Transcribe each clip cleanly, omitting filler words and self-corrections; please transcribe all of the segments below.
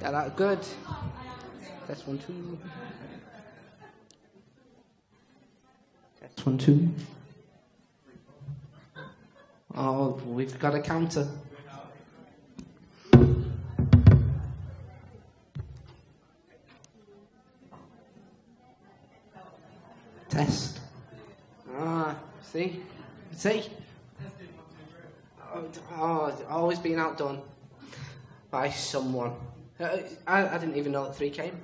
Yeah, that's good. Test 1, 2. Test 1, 2. Oh, we've got a counter. Test. Ah, see? See? Oh, always being outdone by someone. I didn't even know that 3 came.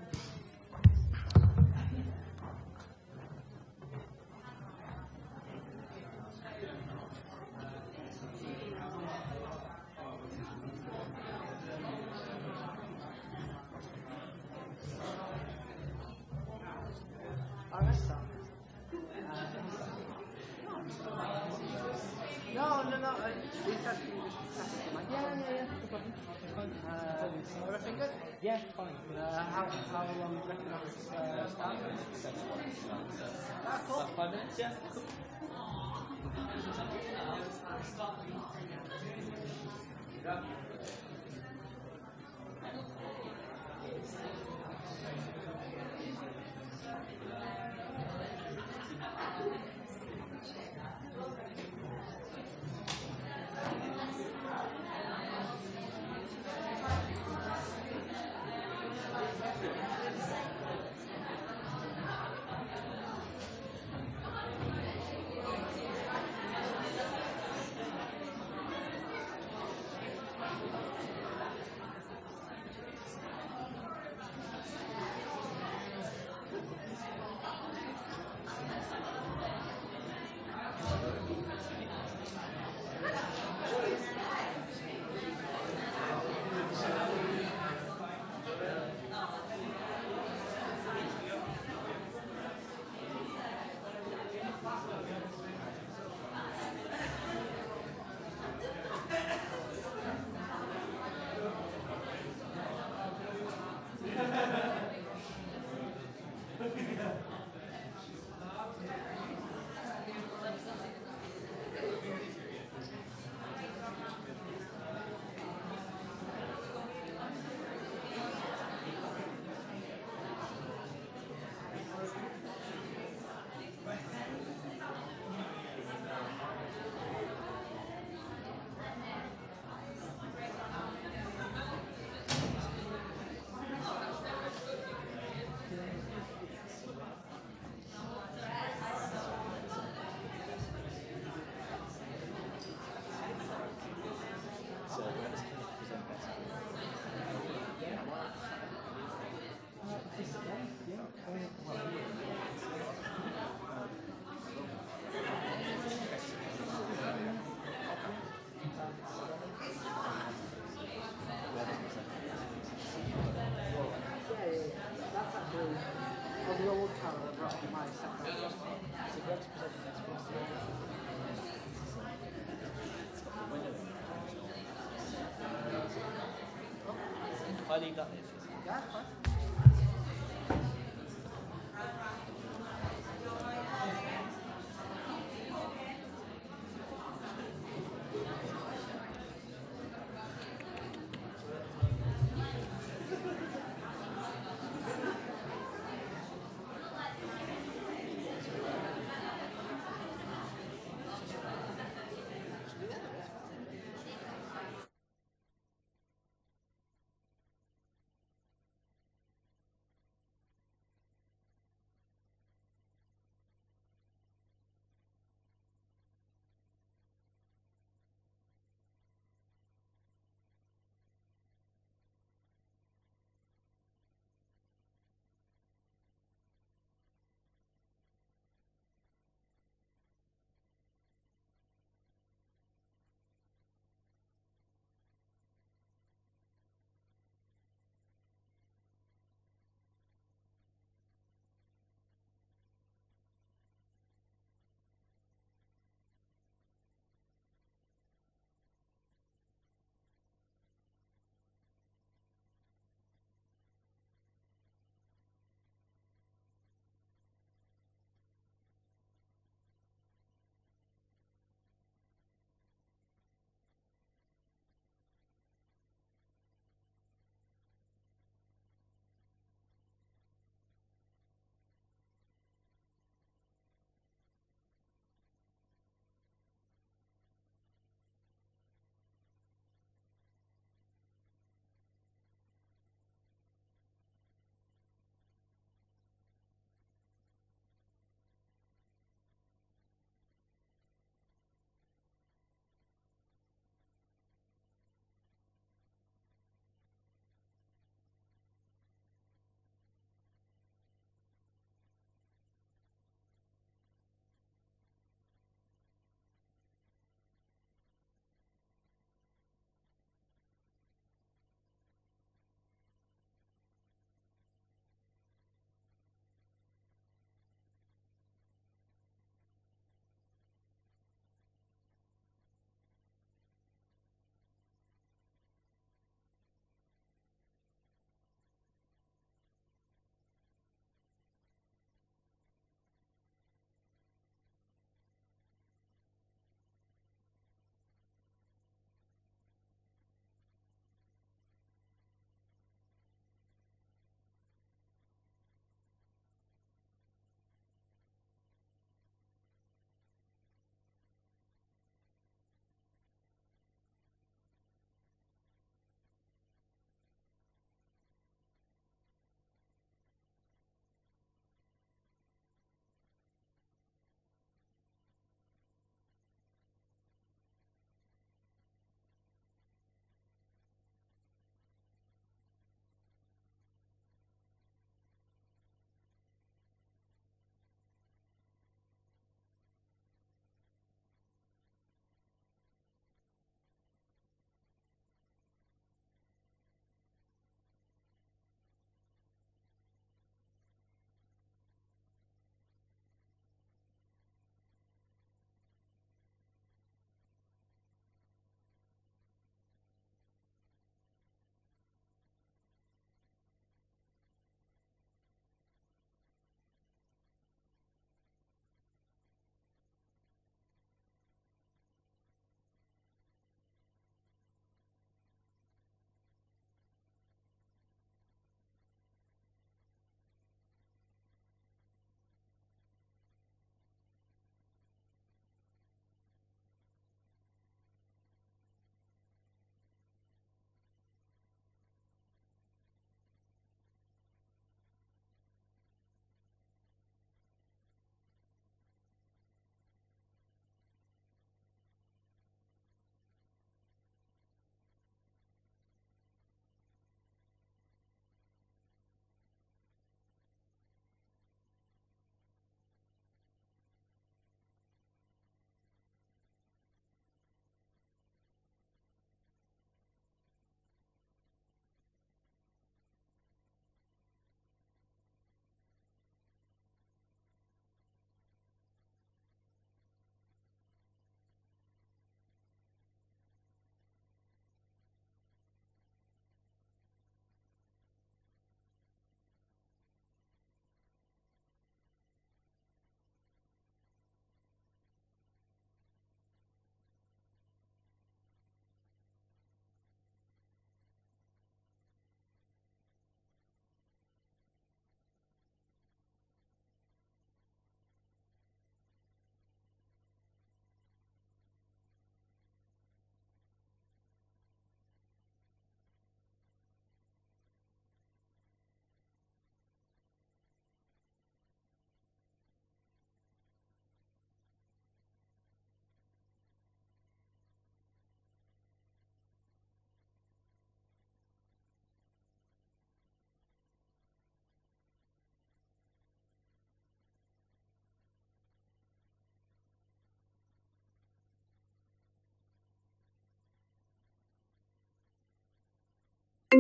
Yeah, fine. How long do you reckon that's starting? Cool. About 5 minutes, yeah? I leave that there. Yeah, fine.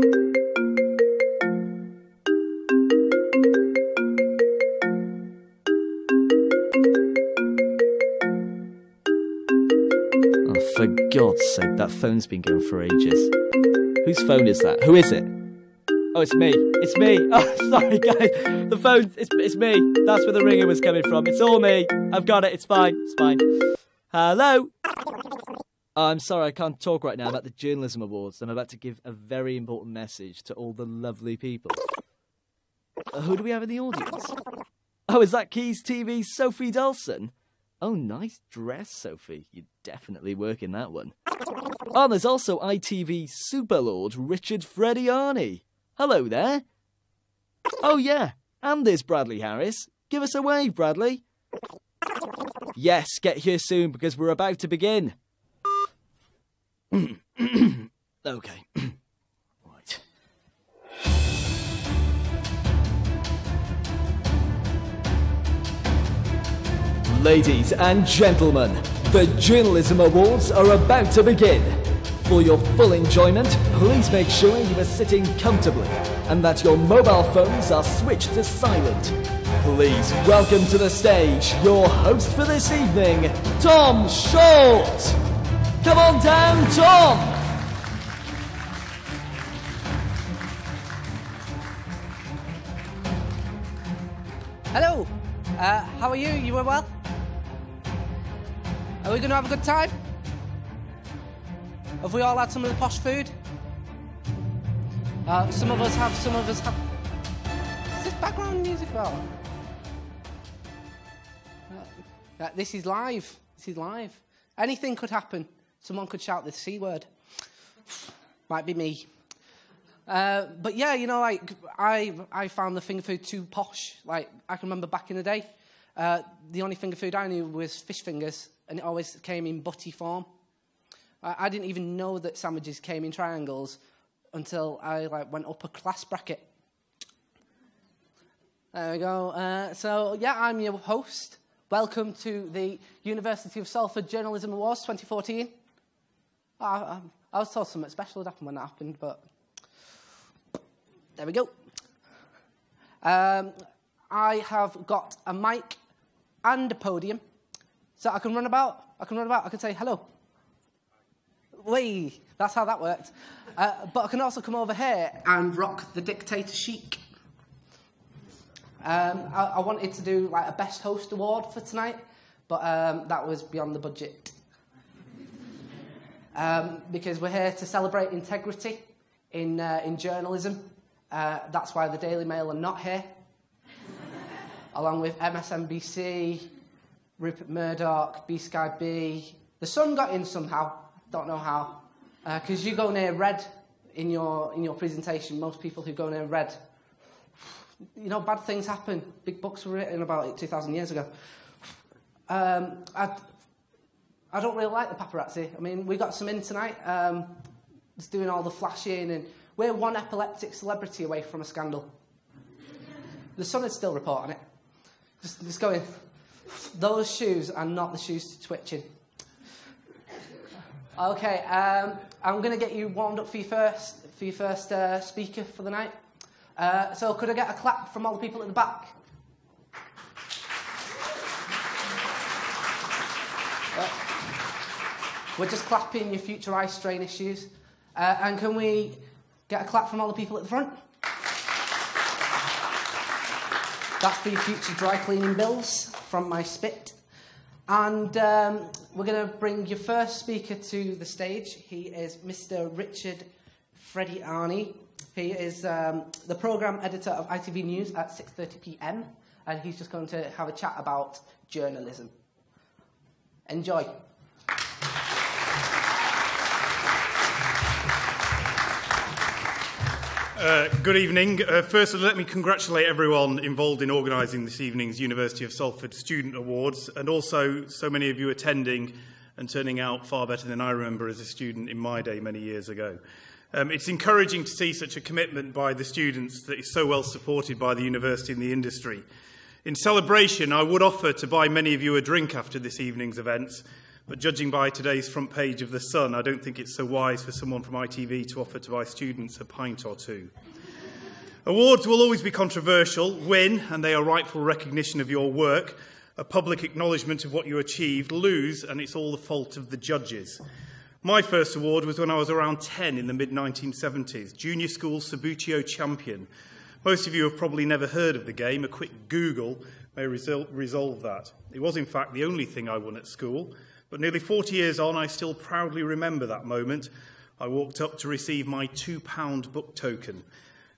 Oh, for God's sake, that phone's been going for ages. Whose phone is that? Who is it? Oh, it's me. It's me. Oh, sorry, guys. The phone, it's me. That's where the ringer was coming from. It's all me. I've got it. It's fine. It's fine. Hello? Oh, I'm sorry, I can't talk right now about the Journalism Awards. I'm about to give a very important message to all the lovely people. Who do we have in the audience? Oh, is that Quays TV's Sophie Dawson? Oh, nice dress, Sophie. You definitely work in that one. Oh, there's also ITV Superlord Richard Frediani. Hello there. Oh, yeah. And there's Bradley Harris. Give us a wave, Bradley. Yes, get here soon because we're about to begin. Okay. Right. Ladies and gentlemen, the Journalism Awards are about to begin. For your full enjoyment, please make sure you are sitting comfortably and that your mobile phones are switched to silent. Please welcome to the stage your host for this evening, Tom Short. Come on down, Tom. Hello. How are you? You were well? Are we going to have a good time? Have we all had some of the posh food? Some of us have, some of us have... Is this background music about? This is live. This is live. Anything could happen. Someone could shout the C word. Might be me. But yeah, you know, like, I found the finger food too posh. Like, I can remember back in the day, the only finger food I knew was fish fingers, and it always came in butty form. I didn't even know that sandwiches came in triangles until I went up a class bracket. There we go. So, yeah, I'm your host. Welcome to the University of Salford Journalism Awards 2014. I was told something special had happened when that happened, but there we go. I have got a mic and a podium, so I can run about. I can say hello. Whee! That's how that worked. But I can also come over here and rock the dictator chic. I wanted to do like a best host award for tonight, but that was beyond the budget. Because we're here to celebrate integrity in journalism. That's why the Daily Mail are not here. Along with MSNBC, Rupert Murdoch, B-Sky B. The Sun got in somehow. Don't know how. Because you go near red in your presentation. Most people who go near red, you know, bad things happen. Big books were written about it 2,000 years ago. I don't really like the paparazzi. I mean, we got some in tonight. Just doing all the flashing, and we're one epileptic celebrity away from a scandal. The Sun is still reporting it. Just going, those shoes are not the shoes to twitching. Okay, I'm going to get you warmed up for your first speaker for the night. So could I get a clap from all the people at the back? We're just clapping your future eye strain issues. And can we get a clap from all the people at the front? That's for your future dry cleaning bills from my spit. And we're going to bring your first speaker to the stage. He is Mr. Richard Frediani. He is the programme editor of ITV News at 6:30 p.m. And he's just going to have a chat about journalism. Enjoy. Good evening. First, let me congratulate everyone involved in organising this evening's University of Salford Student Awards, and also so many of you attending and turning out far better than I remember as a student in my day many years ago. It's encouraging to see such a commitment by the students that is so well supported by the university and the industry. In celebration, I would offer to buy many of you a drink after this evening's events, but judging by today's front page of The Sun, I don't think it's so wise for someone from ITV to offer to buy students a pint or two. Awards will always be controversial, win, and they are rightful recognition of your work, a public acknowledgement of what you achieved, lose, and it's all the fault of the judges. My first award was when I was around 10 in the mid-1970s, Junior School Subbuteo Champion. Most of you have probably never heard of the game. A quick Google may resolve that. It was, in fact, the only thing I won at school, but nearly 40 years on, I still proudly remember that moment. I walked up to receive my £2 book token.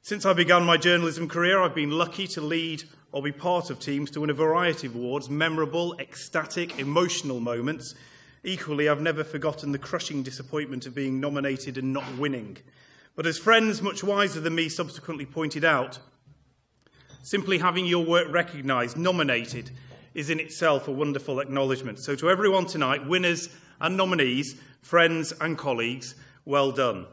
Since I began my journalism career, I've been lucky to lead or be part of teams to win a variety of awards, memorable, ecstatic, emotional moments. Equally, I've never forgotten the crushing disappointment of being nominated and not winning. But as friends much wiser than me subsequently pointed out, simply having your work recognised, nominated, is in itself a wonderful acknowledgement. So to everyone tonight, winners and nominees, friends and colleagues, well done.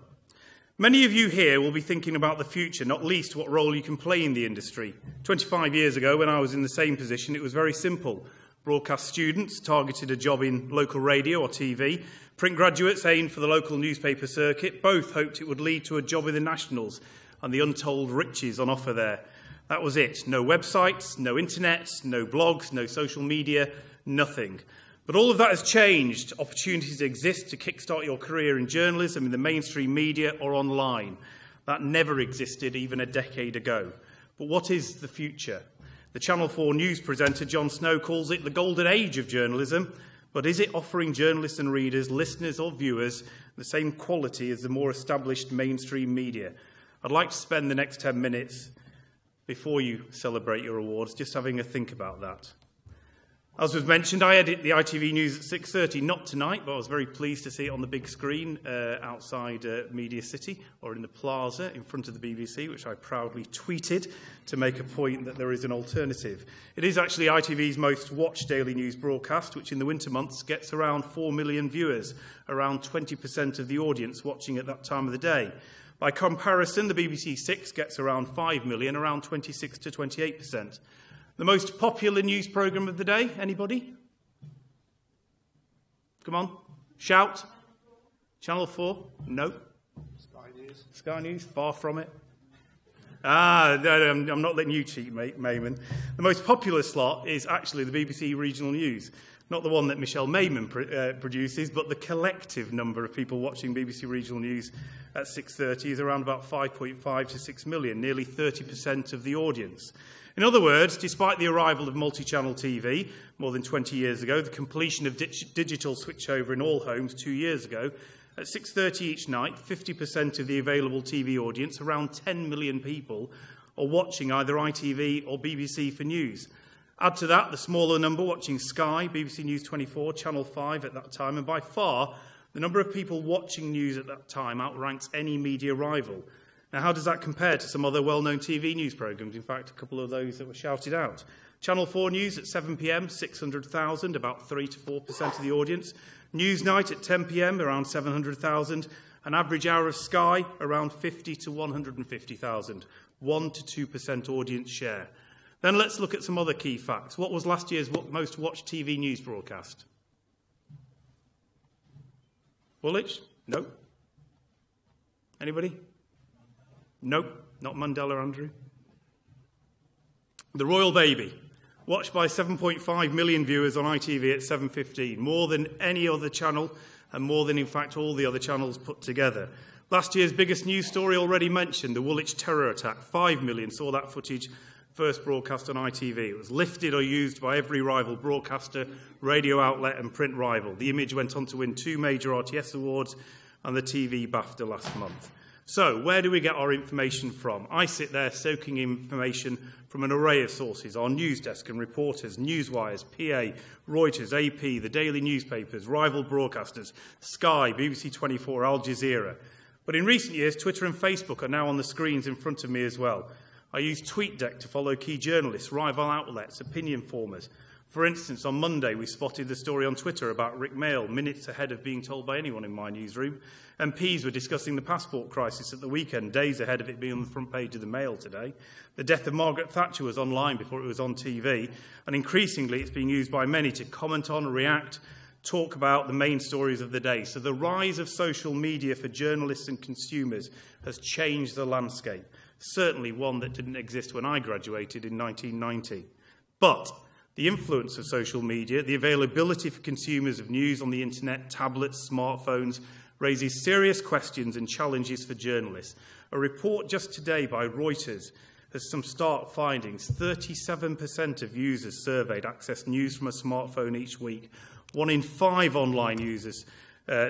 Many of you here will be thinking about the future, not least what role you can play in the industry. 25 years ago, when I was in the same position, it was very simple. Broadcast students targeted a job in local radio or TV. Print graduates aimed for the local newspaper circuit. Both hoped it would lead to a job in the Nationals and the untold riches on offer there. That was it. No websites, no internet, no blogs, no social media, nothing. But all of that has changed. Opportunities exist to kickstart your career in journalism, in the mainstream media or online. That never existed even a decade ago. But what is the future? The Channel 4 news presenter Jon Snow calls it the golden age of journalism. But is it offering journalists and readers, listeners or viewers the same quality as the more established mainstream media? I'd like to spend the next 10 minutes before you celebrate your awards, just having a think about that. As was mentioned, I edit the ITV News at 6:30, not tonight, but I was very pleased to see it on the big screen outside Media City, or in the plaza in front of the BBC, which I proudly tweeted to make a point that there is an alternative. It is actually ITV's most watched daily news broadcast, which in the winter months gets around 4 million viewers, around 20% of the audience watching at that time of the day. By comparison, the BBC Six gets around 5 million, around 26 to 28%. The most popular news programme of the day, anybody? Come on, shout. Channel 4? No. Sky News. Sky News, far from it. No, I'm not letting you cheat, Mayman. The most popular slot is actually the BBC Regional News. Not the one that Michelle Mayman produces, but the collective number of people watching BBC Regional News at 6:30 is around about 5.5 to 6 million, nearly 30% of the audience. In other words, despite the arrival of multi-channel TV more than 20 years ago, the completion of digital switchover in all homes 2 years ago, at 6:30 each night, 50% of the available TV audience, around 10 million people, are watching either ITV or BBC for news. Add to that the smaller number watching Sky, BBC News 24, Channel 5 at that time, and by far, the number of people watching news at that time outranks any media rival. Now, how does that compare to some other well-known TV news programmes? In fact, a couple of those that were shouted out. Channel 4 News at 7 p.m, 600,000, about 3 to 4% of the audience. Newsnight at 10 p.m, around 700,000. An average hour of Sky, around 50 to 150,000. 1 to 2% audience share. Then let's look at some other key facts. What was last year's most watched TV news broadcast? Woolwich? No. Anybody? Nope, not Mandela, Andrew. The Royal Baby, watched by 7.5 million viewers on ITV at 7:15, more than any other channel and more than, in fact, all the other channels put together. Last year's biggest news story already mentioned, the Woolwich terror attack. 5 million saw that footage first broadcast on ITV. It was lifted or used by every rival broadcaster, radio outlet and print rival. The image went on to win 2 major RTS awards and the TV BAFTA last month. So, where do we get our information from? I sit there soaking information from an array of sources, our news desk and reporters, newswires, PA, Reuters, AP, the daily newspapers, rival broadcasters, Sky, BBC 24, Al Jazeera. But in recent years, Twitter and Facebook are now on the screens in front of me as well. I use TweetDeck to follow key journalists, rival outlets, opinion formers. For instance, on Monday, we spotted the story on Twitter about Rick Mail, minutes ahead of being told by anyone in my newsroom. MPs were discussing the passport crisis at the weekend, days ahead of it being on the front page of the Mail today. The death of Margaret Thatcher was online before it was on TV, and increasingly it's being used by many to comment on, react talk about the main stories of the day. So the rise of social media for journalists and consumers has changed the landscape, certainly one that didn't exist when I graduated in 1990. But the influence of social media, the availability for consumers of news on the internet, tablets, smartphones, raises serious questions and challenges for journalists. A report just today by Reuters has some stark findings. 37% of users surveyed access news from a smartphone each week. 1 in 5 online users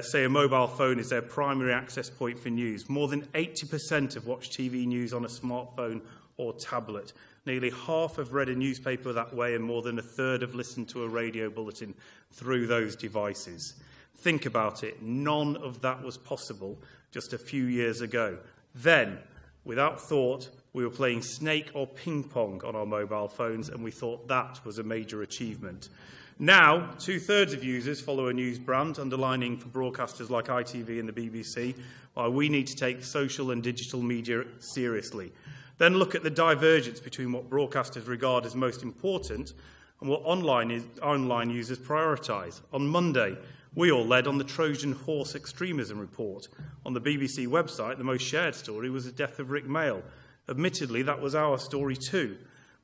say a mobile phone is their primary access point for news. More than 80% have watched TV news on a smartphone or tablet. Nearly half have read a newspaper that way, and more than a third have listened to a radio bulletin through those devices. Think about it. None of that was possible just a few years ago. Then, without thought, we were playing snake or ping pong on our mobile phones, and we thought that was a major achievement. Now, 2/3 of users follow a news brand, underlining for broadcasters like ITV and the BBC why we need to take social and digital media seriously. Then look at the divergence between what broadcasters regard as most important and what online users prioritise. On Monday, we all led on the Trojan horse extremism report. On the BBC website, the most shared story was the death of Rick Mail. Admittedly, that was our story too.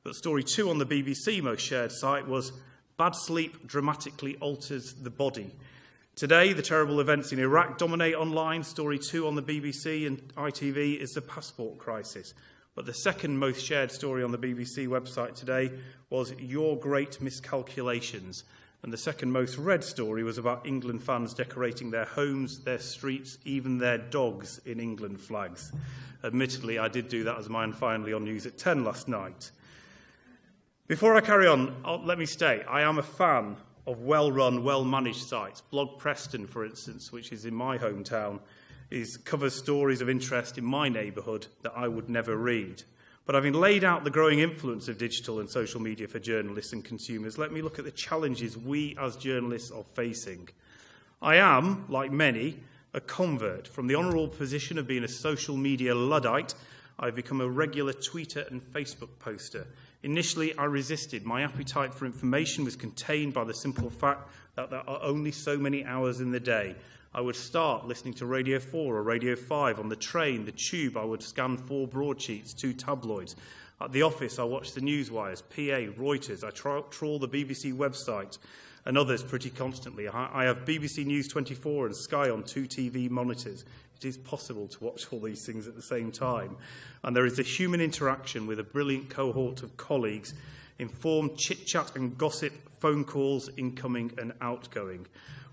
But story 2 on the BBC most shared site was "Bad sleep dramatically alters the body." Today, the terrible events in Iraq dominate online. Story 2 on the BBC and ITV is the passport crisis. But the second most shared story on the BBC website today was "Your Great Miscalculations." And the second most read story was about England fans decorating their homes, their streets, even their dogs in England flags. Admittedly, I did do that as mine finally on News at 10 last night. Before I carry on, let me state, I am a fan of well-run, well-managed sites. Blog Preston, for instance, which is in my hometown, covers stories of interest in my neighbourhood that I would never read. But having laid out the growing influence of digital and social media for journalists and consumers, let me look at the challenges we as journalists are facing. I am, like many, a convert. From the honourable position of being a social media Luddite, I've become a regular tweeter and Facebook poster. Initially, I resisted. My appetite for information was contained by the simple fact that there are only so many hours in the day. I would start listening to Radio 4 or Radio 5. On the train, the tube, I would scan 4 broadsheets, 2 tabloids. At the office, I watched the newswires, PA, Reuters. I trawl the BBC website and others pretty constantly. I have BBC News 24 and Sky on 2 TV monitors. It is possible to watch all these things at the same time. And there is a human interaction with a brilliant cohort of colleagues, informed chit-chat and gossip, phone calls, incoming and outgoing.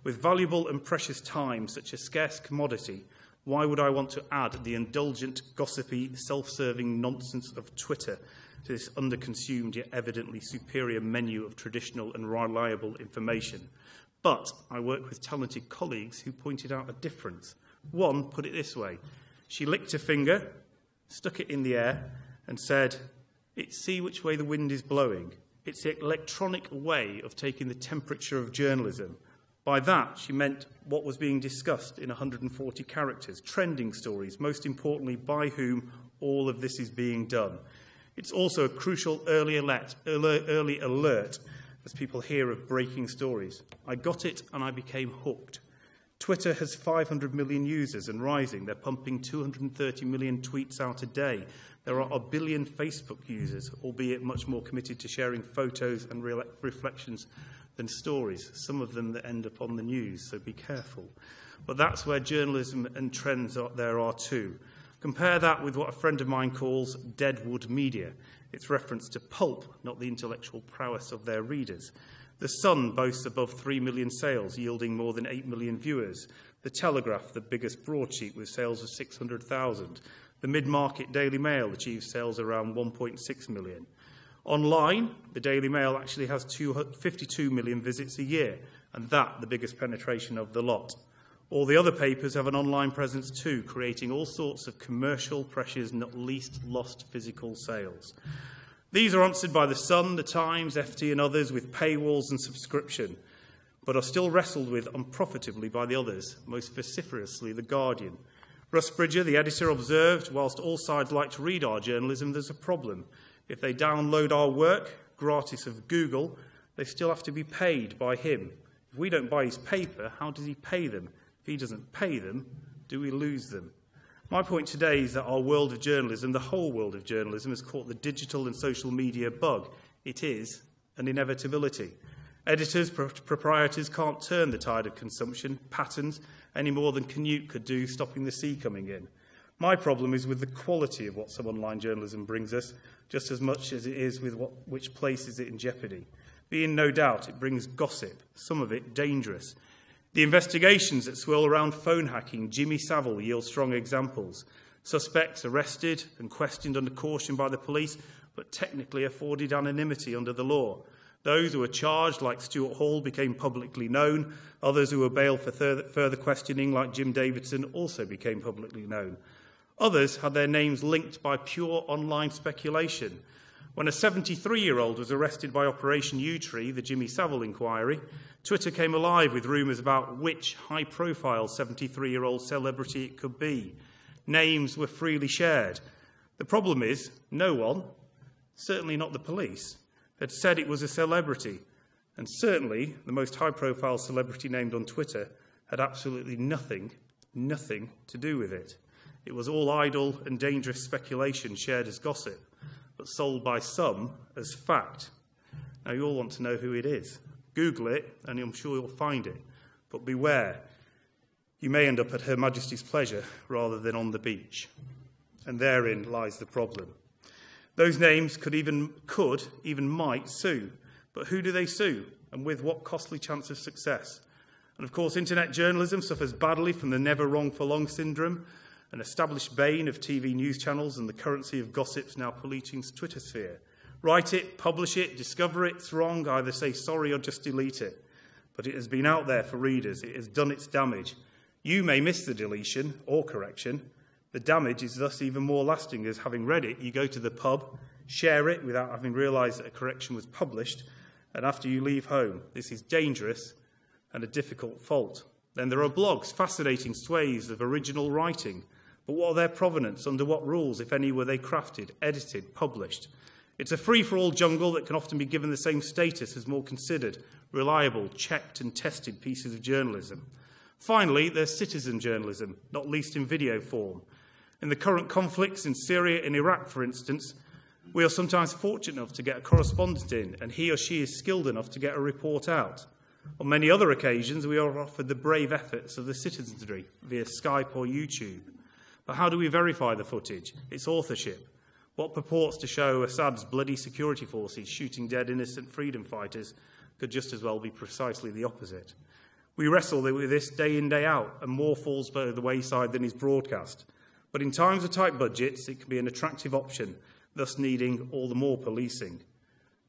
With valuable and precious time, such a scarce commodity, why would I want to add the indulgent, gossipy, self-serving nonsense of Twitter to this underconsumed yet evidently superior menu of traditional and reliable information? But I work with talented colleagues who pointed out a difference. One put it this way. She licked her finger, stuck it in the air, and said, "It's see which way the wind is blowing. It's the electronic way of taking the temperature of journalism." By that, she meant what was being discussed in 140 characters, trending stories, most importantly, by whom all of this is being done. It's also a crucial early alert as people hear of breaking stories. I got it and I became hooked. Twitter has 500 million users and rising. They're pumping 230 million tweets out a day. There are a billion Facebook users, albeit much more committed to sharing photos and reflections than stories, some of them that end up on the news, so be careful. But that's where journalism and trends there are too. Compare that with what a friend of mine calls deadwood media. It's reference to pulp, not the intellectual prowess of their readers. The Sun boasts above 3 million sales, yielding more than 8 million viewers. The Telegraph, the biggest broadsheet, with sales of 600,000. The mid-market Daily Mail achieves sales around 1.6 million. Online, the Daily Mail actually has 52 million visits a year, and that the biggest penetration of the lot. All the other papers have an online presence too, creating all sorts of commercial pressures, not least lost physical sales. These are answered by The Sun, The Times, FT and others with paywalls and subscription, but are still wrestled with unprofitably by the others, most vociferously The Guardian. Russ Bridger, the editor, observed, whilst all sides like to read our journalism, there's a problem. If they download our work, gratis of Google, they still have to be paid by him. If we don't buy his paper, how does he pay them? If he doesn't pay them, do we lose them? My point today is that our world of journalism, the whole world of journalism, has caught the digital and social media bug. It is an inevitability. Editors, proprietors can't turn the tide of consumption patterns any more than Keynote could do stopping the sea coming in. My problem is with the quality of what some online journalism brings us, just as much as it is with which places it in jeopardy. Being no doubt, it brings gossip, some of it dangerous. The investigations that swirl around phone hacking, Jimmy Savile, yield strong examples. Suspects arrested and questioned under caution by the police, but technically afforded anonymity under the law. Those who were charged, like Stuart Hall, became publicly known. Others who were bailed for further questioning, like Jim Davidson, also became publicly known. Others had their names linked by pure online speculation. When a 73-year-old was arrested by Operation U-Tree, the Jimmy Savile inquiry, Twitter came alive with rumours about which high-profile 73-year-old celebrity it could be. Names were freely shared. The problem is, no one, certainly not the police, had said it was a celebrity. And certainly, the most high-profile celebrity named on Twitter had absolutely nothing to do with it. It was all idle and dangerous speculation shared as gossip, but sold by some as fact. Now, you all want to know who it is. Google it, and I'm sure you'll find it. But beware, you may end up at Her Majesty's pleasure rather than on the beach. And therein lies the problem. Those names could even might sue. But who do they sue? And with what costly chance of success? And of course, internet journalism suffers badly from the never wrong for long syndrome, an established bane of TV news channels and the currency of gossips now polluting Twitter sphere. Write it, publish it, discover it's wrong, either say sorry or just delete it. But it has been out there for readers. It has done its damage. You may miss the deletion or correction. The damage is thus even more lasting, as having read it, you go to the pub, share it without having realised that a correction was published, and after you leave home. This is dangerous and a difficult fault. Then there are blogs, fascinating swathes of original writing. But what are their provenance? Under what rules, if any, were they crafted, edited, published? It's a free-for-all jungle that can often be given the same status as more considered, reliable, checked and tested pieces of journalism. Finally, there's citizen journalism, not least in video form. In the current conflicts in Syria and Iraq, for instance, we are sometimes fortunate enough to get a correspondent in, and he or she is skilled enough to get a report out. On many other occasions, we are offered the brave efforts of the citizenry via Skype or YouTube. But how do we verify the footage, its authorship? What purports to show Assad's bloody security forces shooting dead innocent freedom fighters could just as well be precisely the opposite. We wrestle with this day in, day out, and more falls by the wayside than is broadcast. But in times of tight budgets, it can be an attractive option, thus needing all the more policing.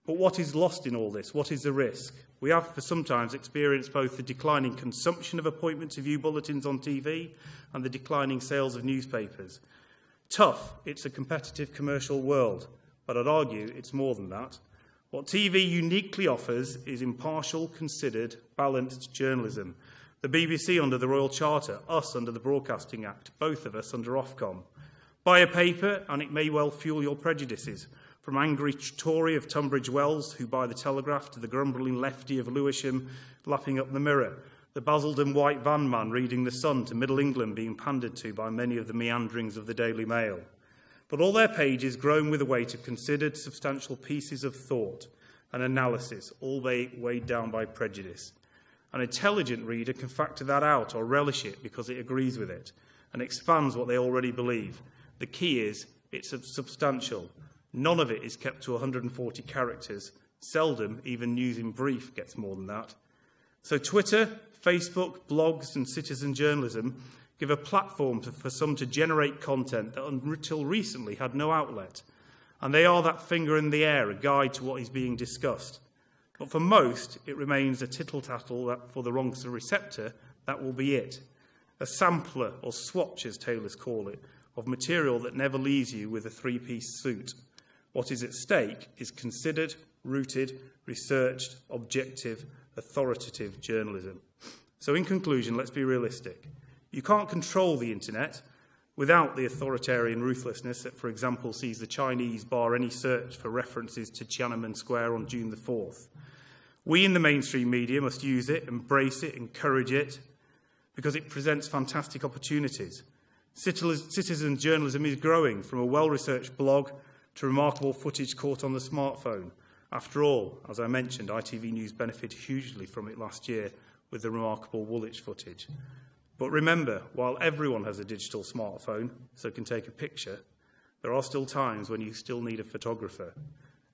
But what is lost in all this? What is the risk? We have for sometimes experienced both the declining consumption of appointment-to-view bulletins on TV and the declining sales of newspapers. Tough, it's a competitive commercial world, but I'd argue it's more than that. What TV uniquely offers is impartial, considered, balanced journalism. The BBC under the Royal Charter, us under the Broadcasting Act, both of us under Ofcom. Buy a paper and it may well fuel your prejudices. From angry Tory of Tunbridge Wells, who buy the Telegraph, to the grumbling lefty of Lewisham lapping up the Mirror, the Basildon white van man reading the Sun, to Middle England being pandered to by many of the meanderings of the Daily Mail. But all their pages grown with the weight of considered, substantial pieces of thought and analysis, all weighed down by prejudice. An intelligent reader can factor that out or relish it because it agrees with it and expands what they already believe. The key is it's substantial. None of it is kept to 140 characters. Seldom even news in brief gets more than that. So Twitter, Facebook, blogs and citizen journalism give a platform for some to generate content that until recently had no outlet. And they are that finger in the air, a guide to what is being discussed. But for most, it remains a tittle-tattle that for the wrong receptor, that will be it. A sampler, or swatch as tailors call it, of material that never leaves you with a three-piece suit. What is at stake is considered, rooted, researched, objective, authoritative journalism. So in conclusion, let's be realistic. You can't control the internet without the authoritarian ruthlessness that, for example, sees the Chinese bar any search for references to Tiananmen Square on June the 4th. We in the mainstream media must use it, embrace it, encourage it, because it presents fantastic opportunities. Citizen journalism is growing from a well-researched blog to remarkable footage caught on the smartphone. After all, as I mentioned, ITV News benefited hugely from it last year with the remarkable Woolwich footage. But remember, while everyone has a digital smartphone, so can take a picture, there are still times when you still need a photographer.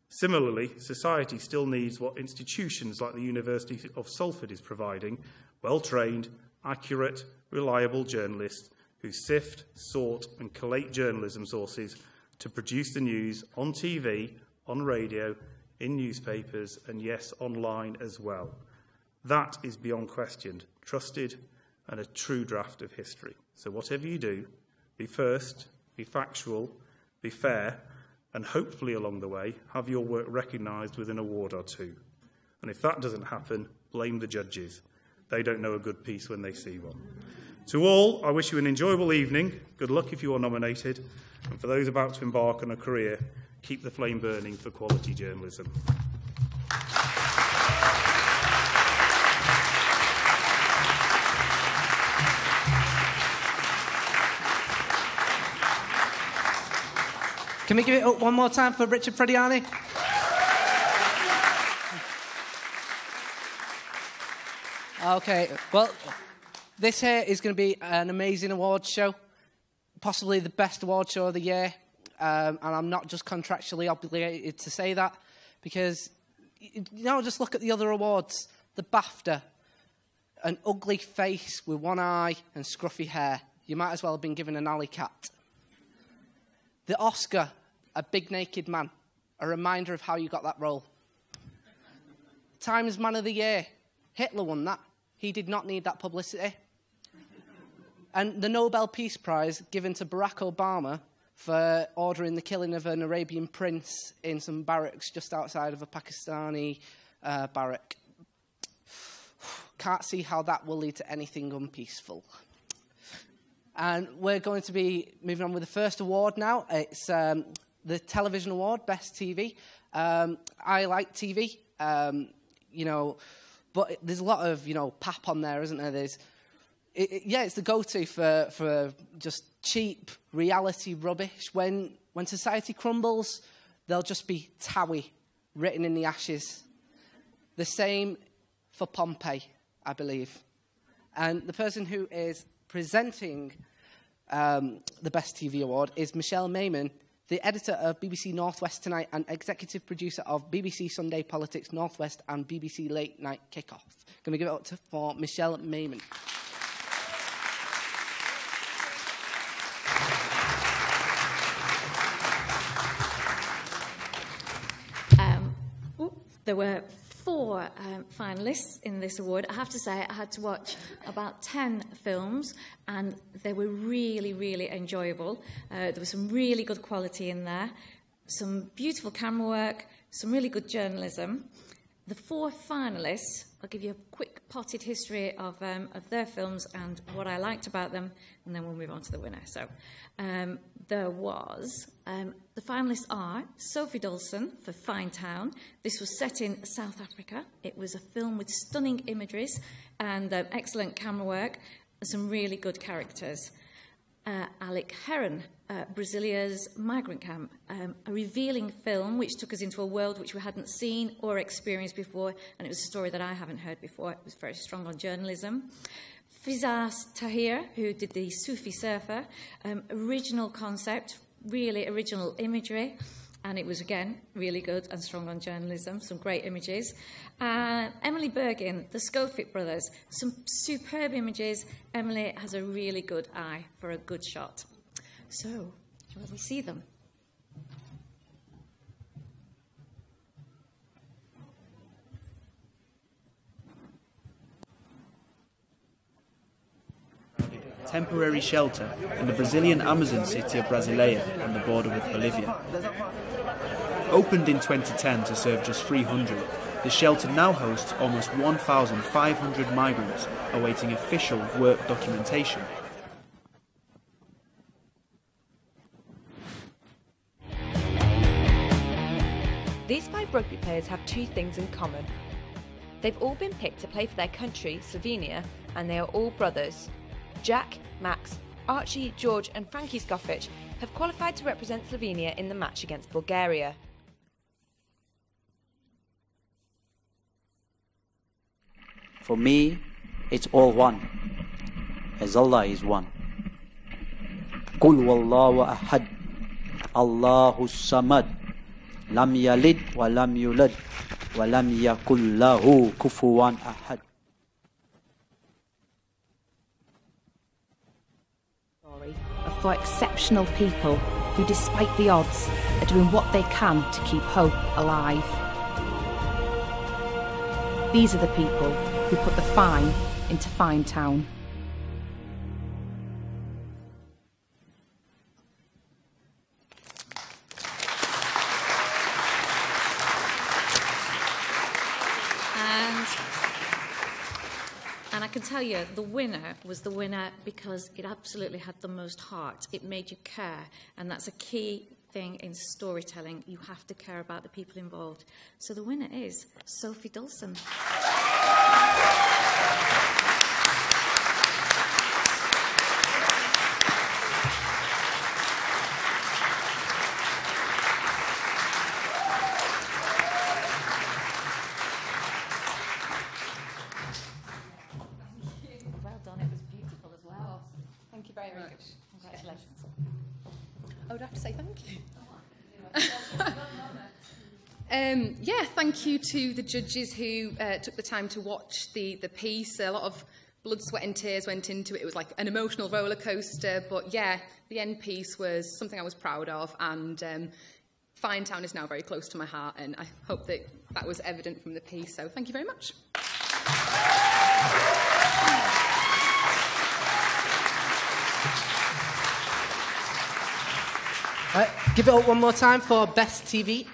Similarly, society still needs what institutions like the University of Salford is providing, well-trained, accurate, reliable journalists who sift, sort and collate journalism sources to produce the news on TV, on radio, in newspapers and, yes, online as well. That is beyond question, trusted and a true draft of history. So whatever you do, be first, be factual, be fair, and hopefully along the way have your work recognised with an award or two. And if that doesn't happen, blame the judges. They don't know a good piece when they see one. To all, I wish you an enjoyable evening. Good luck if you are nominated. And for those about to embark on a career, keep the flame burning for quality journalism. Can we give it up one more time for Richard Frediani? Okay, well, this here is going to be an amazing awards show, possibly the best award show of the year, and I'm not just contractually obligated to say that, because, you know, just look at the other awards. The BAFTA, an ugly face with one eye and scruffy hair. You might as well have been given an alley cat. The Oscar, a big naked man, a reminder of how you got that role. Times Man of the Year, Hitler won that. He did not need that publicity. And the Nobel Peace Prize given to Barack Obama for ordering the killing of an Arabian prince in some barracks just outside of a Pakistani barrack. Can't see how that will lead to anything unpeaceful. And we're going to be moving on with the first award now. It's the Television Award, Best TV. I like TV, you know, but there's a lot of, you know, pap on there, isn't there? Yeah, it's the go-to for just cheap reality rubbish. When society crumbles, there'll just be Towie written in the ashes. The same for Pompeii, I believe. And the person who is presenting the Best TV Award is Michelle Mayman, the editor of BBC North West Tonight and executive producer of BBC Sunday Politics North West and BBC Late Night Kickoff. Going to give it up for Michelle Mayman. There were 4 finalists in this award. I have to say I had to watch about 10 films and they were really, really enjoyable. There was some really good quality in there, some beautiful camera work, some really good journalism. The 4 finalists, I'll give you a quick potted history of their films and what I liked about them, and then we'll move on to the winner. So there was, the finalists are Sophie Dawson for Fine Town. This was set in South Africa. It was a film with stunning imageries and excellent camera work and some really good characters. Alec Heron, Brazilia's migrant camp, a revealing film which took us into a world which we hadn't seen or experienced before, and it was a story that I haven't heard before. It was very strong on journalism. Fizas Tahir, who did the Sufi Surfer, original concept, really original imagery, and it was, again, really good and strong on journalism, some great images. Emily Bergin, the Schofield brothers, some superb images. Emily has a really good eye for a good shot. So, shall we see them? Temporary shelter in the Brazilian Amazon city of Brasileia on the border with Bolivia. Opened in 2010 to serve just 300, the shelter now hosts almost 1,500 migrants awaiting official work documentation. These 5 rugby players have 2 things in common. They've all been picked to play for their country, Slovenia, and they are all brothers. Jack, Max, Archie, George and Frankie Skofic have qualified to represent Slovenia in the match against Bulgaria. For me, it's all one, as Allah is one. Qul wallahu ahad, Allahu samad, lam yalid wa lam yulad, wa lam yakul lahu kufuwan ahad. Of four exceptional people who, despite the odds, are doing what they can to keep hope alive. These are the people who put the fine into Fine Town. And I can tell you, the winner was the winner because it absolutely had the most heart. It made you care, and that's a key thing in storytelling. You have to care about the people involved. So the winner is Sophie Dawson. Well done, it was beautiful as well. Thank you very much. Congratulations. I would have to say thank you. Yeah, thank you to the judges who took the time to watch the piece. A lot of blood, sweat and tears went into it. It was like an emotional roller coaster, but yeah, the end piece was something I was proud of, and Fine Town is now very close to my heart, and I hope that that was evident from the piece, so thank you very much. Give it up one more time for Best TV.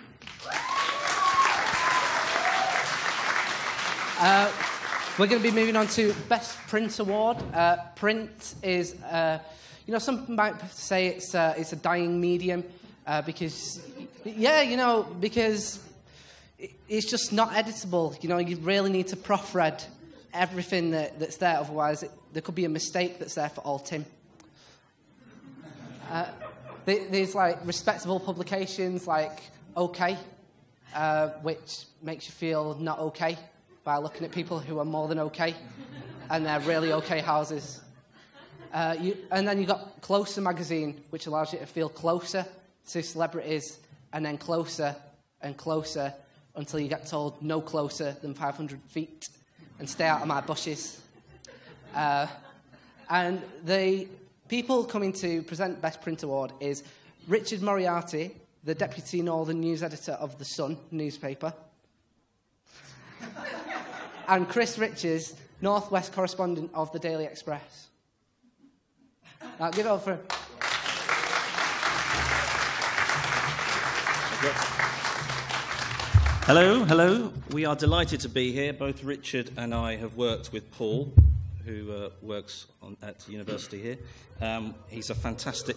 We're going to be moving on to Best Print Award. Print is, some might say it's a dying medium because, because it's just not editable. You really need to proofread everything that's there, otherwise there could be a mistake that's there for all Tim. There's like respectable publications like OK, which makes you feel not OK by looking at people who are more than OK, and they're really OK houses. And then you've got Closer magazine, which allows you to feel closer to celebrities, and then closer and closer until you get told no closer than 500 feet and stay out of my bushes. And the people coming to present Best Print Award is Richard Moriarty, the Deputy Northern News Editor of The Sun newspaper, and Chris Richards, North West Correspondent of the Daily Express. Now, give it up for him. Hello. We are delighted to be here. Both Richard and I have worked with Paul, who works at the university here. He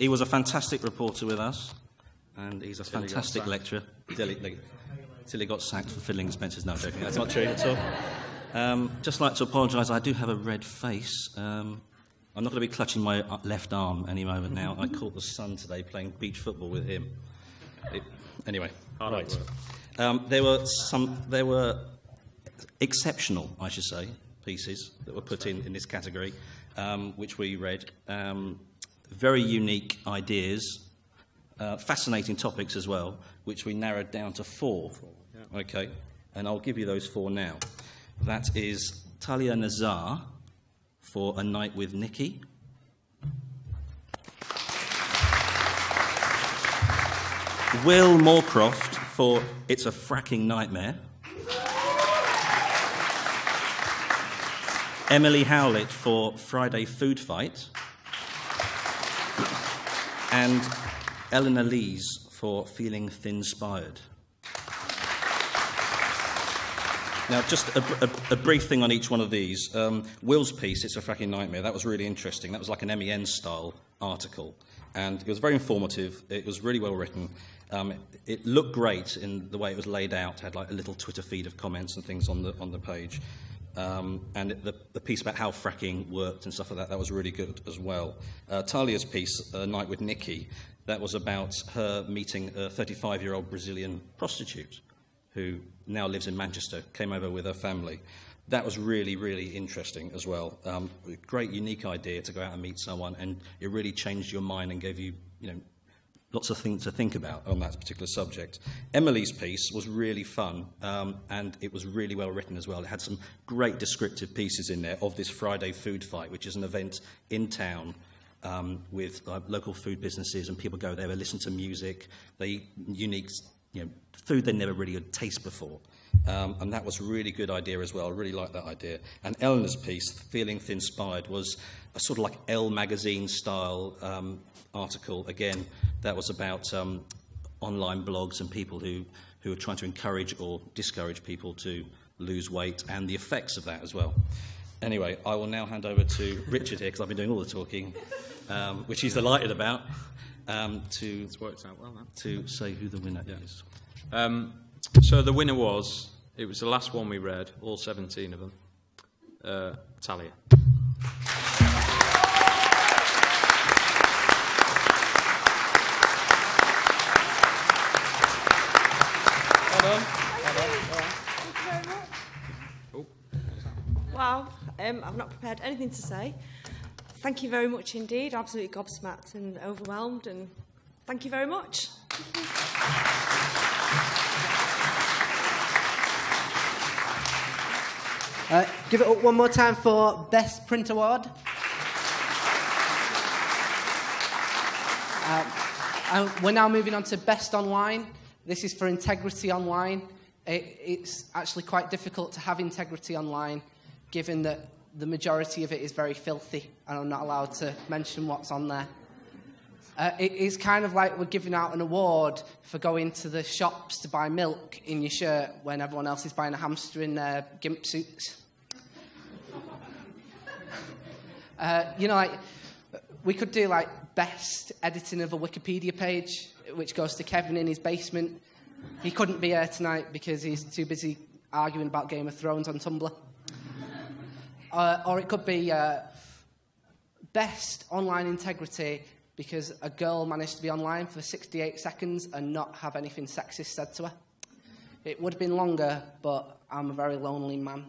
was a fantastic reporter with us, and he's a fantastic lecturer. Till he got sacked for fiddling expenses. No, I'm joking. That's not true at all. Just like to apologise. I do have a red face. I'm not going to be clutching my left arm any moment now. I caught the sun today playing beach football with him. Anyway, right. There were exceptional, I should say, pieces that were put in this category, which we read. Very unique ideas, fascinating topics as well, which we narrowed down to 4. Yeah. Okay, and I'll give you those 4 now. That is Talia Nazar for A Night with Nikki. Will Moorcroft for It's a Fracking Nightmare. Emily Howlett for Friday Food Fight. And Eleanor Lees for Feeling Thin-Spired. Now, just a brief thing on each one of these. Will's piece, It's a Fracking Nightmare, that was really interesting. That was like an MEN-style article. And it was very informative. It was really well written. It looked great in the way it was laid out. It had like a little Twitter feed of comments and things on the page. And the piece about how fracking worked and stuff like that was really good as well. Talia's piece, Night with Nikki, that was about her meeting a 35-year-old Brazilian prostitute who now lives in Manchester, came over with her family. That was really, really interesting as well. Great, unique idea to go out and meet someone, and it really changed your mind and gave you, lots of things to think about on that particular subject. Emily's piece was really fun, and it was really well written as well. It had some great descriptive pieces in there of this Friday food fight, which is an event in town with local food businesses, and people go there, they listen to music, they eat unique food they never really had tasted before. And that was a really good idea as well. I really liked that idea. And Eleanor's piece, Feeling Thin-Spired, was a sort of like Elle magazine style article. Again, that was about online blogs and people who are trying to encourage or discourage people to lose weight and the effects of that as well. Anyway, I will now hand over to Richard here, because I've been doing all the talking, which he's delighted about, It's worked out well, to say who the winner is. So the winner was, it was the last one we read, all 17 of them, Talia. Wow, I've not prepared anything to say. Thank you very much indeed. Absolutely gobsmacked and overwhelmed, and thank you very much. Give it up one more time for Best Print Award. We're now moving on to Best Online. This is for integrity online. It's actually quite difficult to have integrity online, given that the majority of it is very filthy, and I'm not allowed to mention what's on there. It's kind of like we're giving out an award for going to the shops to buy milk in your shirt when everyone else is buying a hamster in their gimp suits. We could do, best editing of a Wikipedia page, which goes to Kevin in his basement. He couldn't be here tonight because he's too busy arguing about Game of Thrones on Tumblr. Or it could be best online integrity because a girl managed to be online for 68 seconds and not have anything sexist said to her. It would have been longer, but I'm a very lonely man.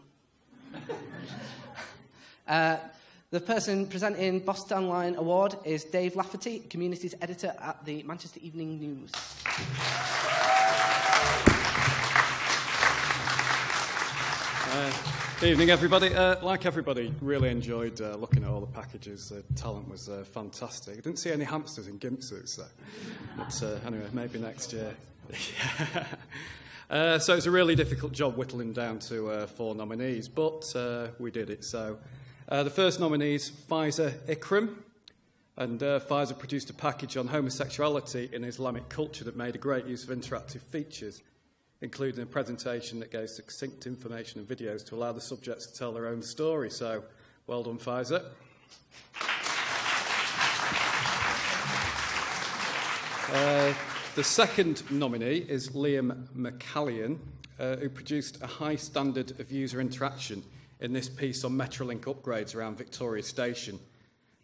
The person presenting Best Online Award is Dave Lafferty, Communities Editor at the Manchester Evening News. Evening, everybody. Like everybody, really enjoyed looking at all the packages. The talent was fantastic. I didn't see any hamsters in gimp suits, though. But anyway, maybe next year. So it's a really difficult job whittling down to 4 nominees, but we did it. So the first nominee is Faiza Ikram, and Faiza produced a package on homosexuality in Islamic culture that made a great use of interactive features, including a presentation that gave succinct information and videos to allow the subjects to tell their own story. So, well done, Faiza. The second nominee is Liam McCallion, who produced a high standard of user interaction in this piece on Metrolink upgrades around Victoria Station.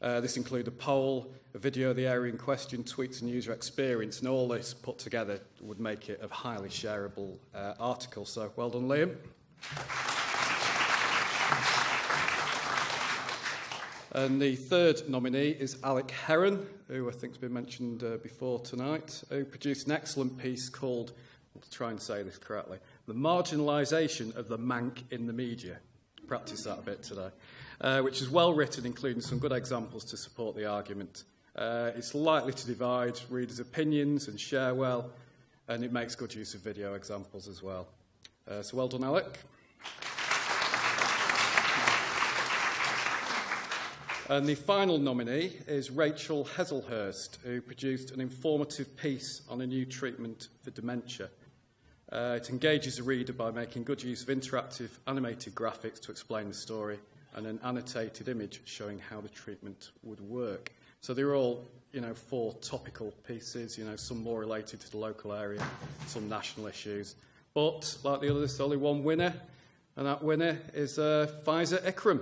This included a poll, a video of the area in question, tweets and user experience, and all this put together would make it a highly shareable article. So, well done, Liam. And the third nominee is Alec Heron, who I think has been mentioned before tonight, who produced an excellent piece called, I'll try and say this correctly, The Marginalisation of the Mank in the Media. Practice that a bit today. Which is well written, including some good examples to support the argument. It's likely to divide readers' opinions and share well, and it makes good use of video examples as well. So well done, Alec. And the final nominee is Rachel Heselhurst, who produced an informative piece on a new treatment for dementia. It engages the reader by making good use of interactive animated graphics to explain the story and an annotated image showing how the treatment would work. So they were all, 4 topical pieces, some more related to the local area, some national issues. But, like the others, there's only one winner, and that winner is Faiza Ikram.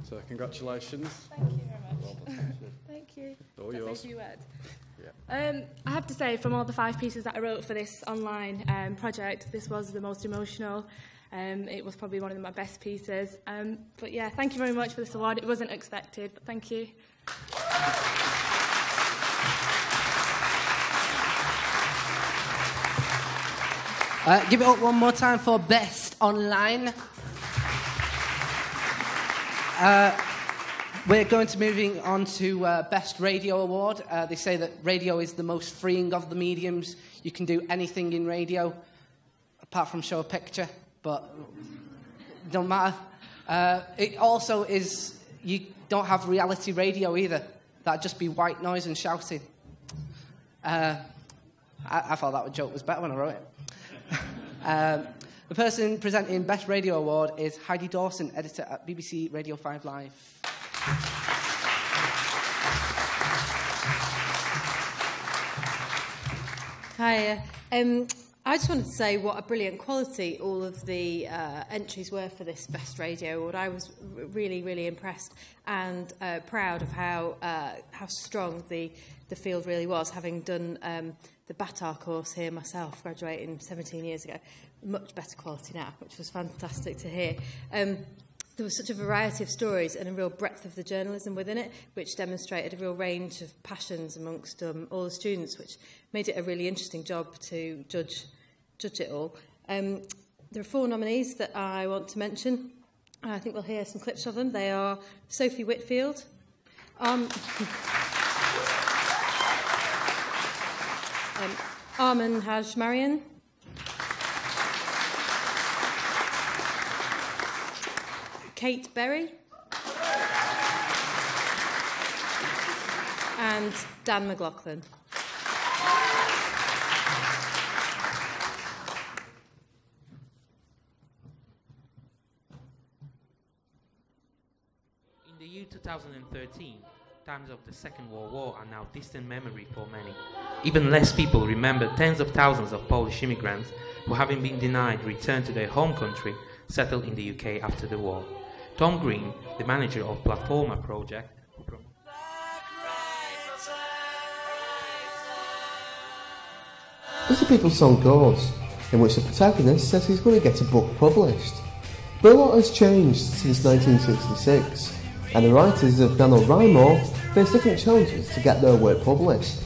So, congratulations. Thank you very much. Thank you. All yours. Thank you, Ed. Yeah. I have to say, from all the 5 pieces that I wrote for this online project, this was the most emotional. It was probably one of my best pieces. But yeah, thank you very much for this award. It wasn't expected, but thank you. Give it up one more time for Best Online. We're going to moving on to Best Radio Award. They say that radio is the most freeing of the mediums. You can do anything in radio, apart from show a picture, but it don't matter. It also is, you don't have reality radio either. That'd just be white noise and shouting. I thought that joke was better when I wrote it. The person presenting Best Radio Award is Heidi Dawson, editor at BBC Radio 5 Live. Hi. I just wanted to say what a brilliant quality all of the entries were for this Best Radio Award. I was really, really impressed and proud of how strong the field really was, having done the BATAR course here myself, graduating 17 years ago. Much better quality now, which was fantastic to hear. There was such a variety of stories and a real breadth of the journalism within it, which demonstrated a real range of passions amongst all the students, which made it a really interesting job to judge it all. There are 4 nominees that I want to mention. I think we'll hear some clips of them. They are Sophie Whitfield, Arman Hajmarian, Kate Berry, and Dan McLaughlin. In the year 2013, times of the Second World War are now distant memory for many. Even less people remember tens of thousands of Polish immigrants who, having been denied return to their home country, settled in the UK after the war. Tom Green, the manager of Platforma project, As the People's song goes, in which the protagonist says he's going to get a book published. But a lot has changed since 1966, and the writers of NaNoWriMo face different challenges to get their work published.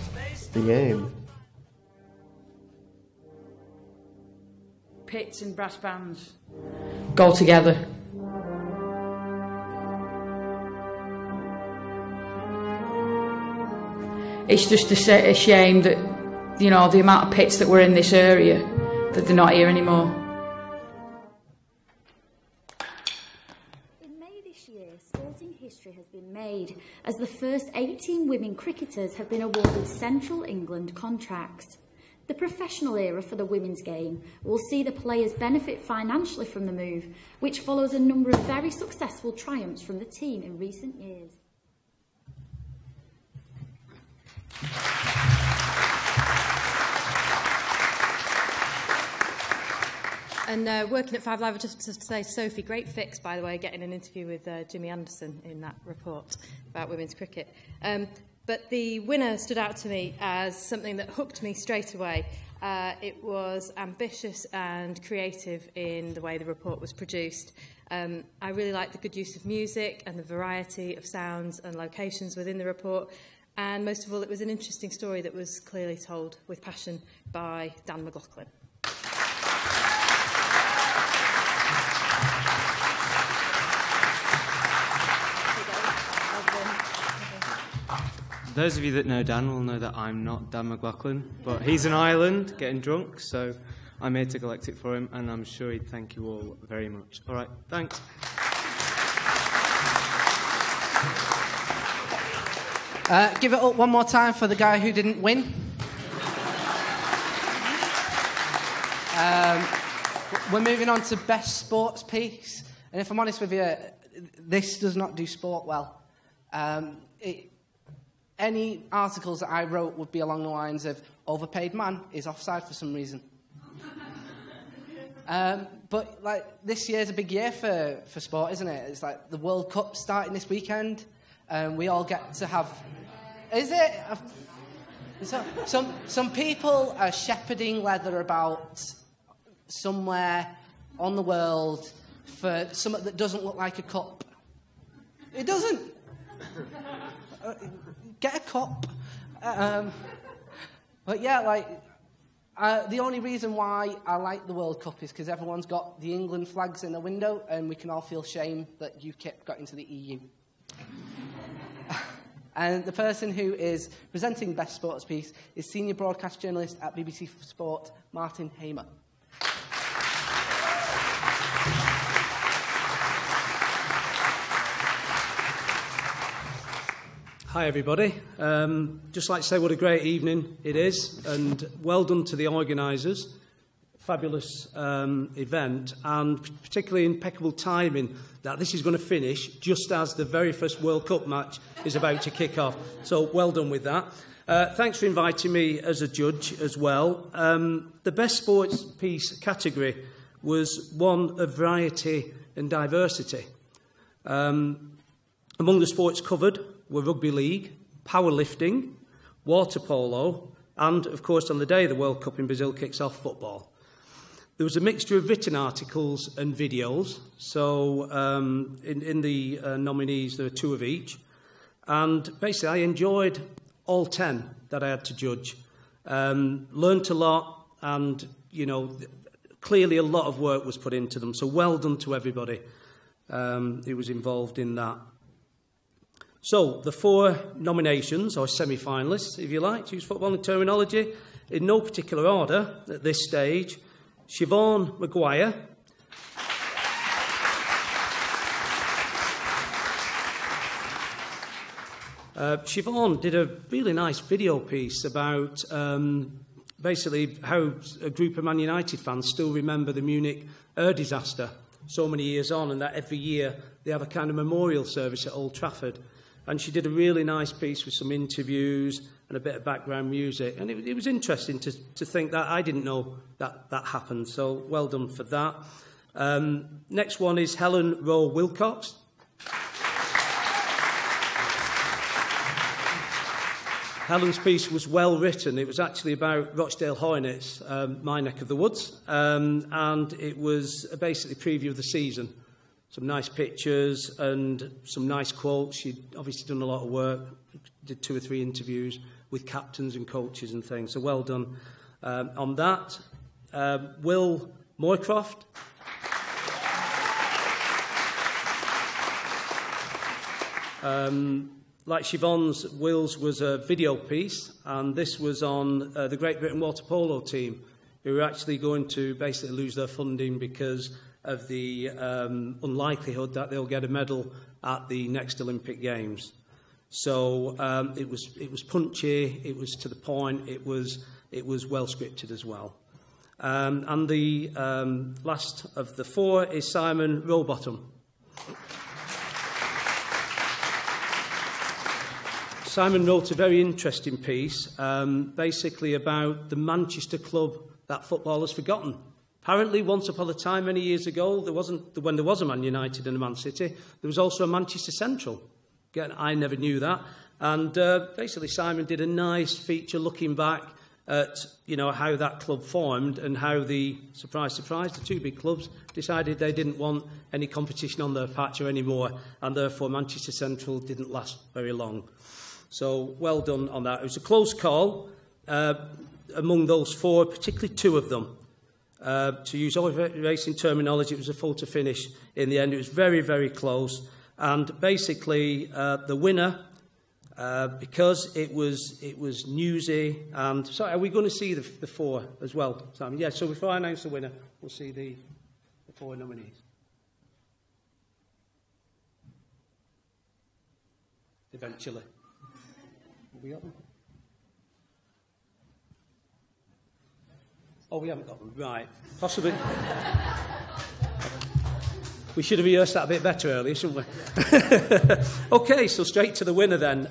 The aim. Pits and brass bands go together. It's just a shame that, the amount of pits that were in this area, that they're not here anymore. In May this year, sporting history has been made as the first 18 women cricketers have been awarded Central England contracts. The professional era for the women's game will see the players benefit financially from the move, which follows a number of very successful triumphs from the team in recent years. And working at 5 Live, just to say, Sophie, great fix, by the way, getting an interview with Jimmy Anderson in that report about women's cricket. But the winner stood out to me as something that hooked me straight away. It was ambitious and creative in the way the report was produced. I really liked the good use of music and the variety of sounds and locations within the report. And most of all, it was an interesting story that was clearly told with passion by Dan McLaughlin. Those of you that know Dan will know that I'm not Dan McLaughlin, but he's in Ireland getting drunk, so I'm here to collect it for him, and I'm sure he'd thank you all very much. All right, thanks. Give it up one more time for the guy who didn't win. We're moving on to best sports piece. And if I'm honest with you, this does not do sport well. Any articles that I wrote would be along the lines of overpaid man is offside for some reason. But like this year's a big year for sport, isn't it? It's like the World Cup starting this weekend. We all get to have... Is it? Some people are shepherding leather about somewhere on the world for something that doesn't look like a cup. It doesn't. Get a cup. But yeah, like... the only reason why I like the World Cup is because everyone's got the England flags in the window and we can all feel shame that UKIP got into the EU. And the person who is presenting Best Sports Piece is Senior Broadcast Journalist at BBC Sport, Martin Hamer. Hi everybody. Just like to say what a great evening it is, and well done to the organisers. Fabulous event, and particularly impeccable timing that this is going to finish just as the very first World Cup match is about to kick off. So well done with that. Thanks for inviting me as a judge as well. The best sports piece category was one of variety and diversity. Among the sports covered were rugby league, powerlifting, water polo, and, of course, on the day the World Cup in Brazil kicks off, football. There was a mixture of written articles and videos, so in the nominees there were 2 of each. And basically I enjoyed all 10 that I had to judge. Learned a lot, and, you know, clearly a lot of work was put into them, so well done to everybody who was involved in that. So, the 4 nominations, or semi-finalists, if you like, to use footballing terminology, in no particular order at this stage. Siobhan Maguire, Siobhan did a really nice video piece about basically how a group of Man United fans still remember the Munich air disaster so many years on, and that every year they have a kind of memorial service at Old Trafford. And she did a really nice piece with some interviews and a bit of background music. And it was interesting to think that. I didn't know that happened, so well done for that. Next one is Helen Rowe Willcox. Helen's piece was well written. It was actually about Rochdale Hornets, my neck of the woods, and it was basically a preview of the season. Some nice pictures and some nice quotes. She'd obviously done a lot of work, did 2 or 3 interviews with captains and coaches and things, so well done on that. Will Moycroft. Like Siobhan's, Will's was a video piece, and this was on the Great Britain water polo team, who were actually going to basically lose their funding because of the unlikelihood that they'll get a medal at the next Olympic Games. So it was punchy, it was to the point, it was well scripted as well. And the last of the 4 is Simon Rowbottom. Simon wrote a very interesting piece, basically about the Manchester club that football has forgotten. Apparently, once upon a time, many years ago, when there was a Man United and a Man City, there was also a Manchester Central. Again, I never knew that. And basically, Simon did a nice feature looking back at, you know, how that club formed and how the, surprise, surprise, the 2 big clubs decided they didn't want any competition on their patch anymore, and therefore Manchester Central didn't last very long. So, well done on that. It was a close call among those 4, particularly 2 of them. To use all racing terminology, it was a photo finish in the end. It was very, very close. And basically, the winner, because it was newsy, and... Sorry, are we going to see the 4 as well, Simon? Yeah, so before I announce the winner, we'll see the 4 nominees. Eventually. Have we got them? Oh, we haven't got them. Right. Possibly. We should have rehearsed that a bit better earlier, shouldn't we? OK, so straight to the winner then.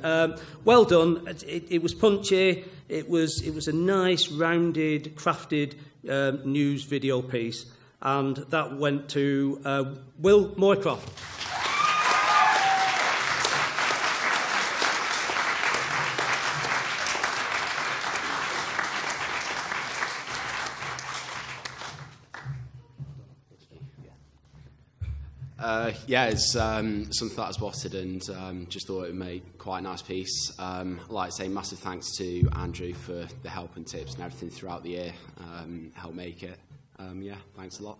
Well done. It was punchy. It was a nice, rounded, crafted news video piece. And that went to Will Moycroft. Yeah, it's something that I spotted and just thought it would make quite a nice piece. I'd like to say massive thanks to Andrew for the help and tips and everything throughout the year, helped make it. Yeah, thanks a lot.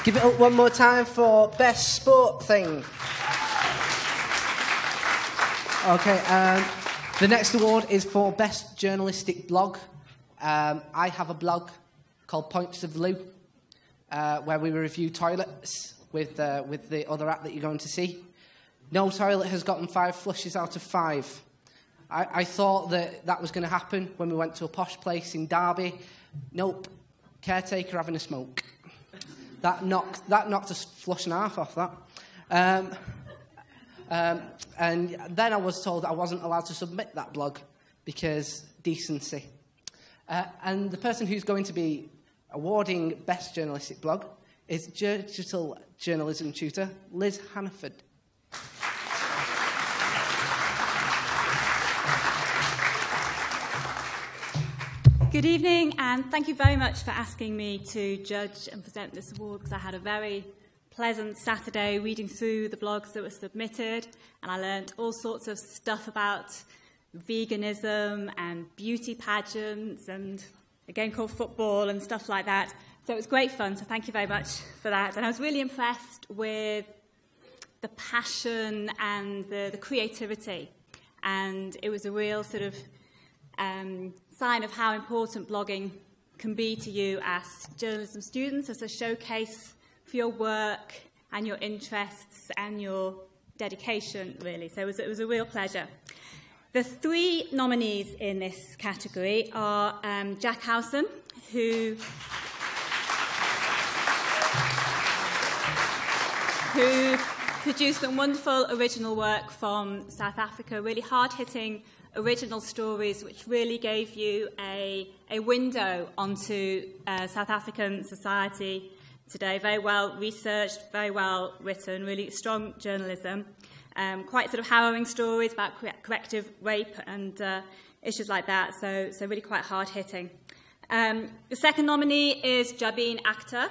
Give it up one more time for Best Sport Thing. Okay, the next award is for Best Journalistic Blog. I have a blog called Points of Loo, where we review toilets with the other app that you're going to see. No toilet has gotten 5 flushes out of 5. I thought that was going to happen when we went to a posh place in Derby. Nope. Caretaker having a smoke. That knocked a flush and a half off that. And then I was told I wasn't allowed to submit that blog because decency. And the person who's going to be awarding Best Journalistic Blog is digital journalism tutor Liz Hanaford. Good evening, and thank you very much for asking me to judge and present this award, because I had a very pleasant Saturday reading through the blogs that were submitted, and I learnt all sorts of stuff about veganism and beauty pageants and a game called football and stuff like that. So it was great fun, so thank you very much for that. And I was really impressed with the passion and the creativity. And it was a real sort of sign of how important blogging can be to you as journalism students, as a showcase for your work and your interests and your dedication, really. So it was a real pleasure. The 3 nominees in this category are Jack Howson, who produced some wonderful original work from South Africa, really hard-hitting original stories which really gave you a window onto South African society today. Very well researched, very well written, really strong journalism. Quite sort of harrowing stories about corrective rape and issues like that, so really quite hard-hitting. The second nominee is Jabin Akhtar.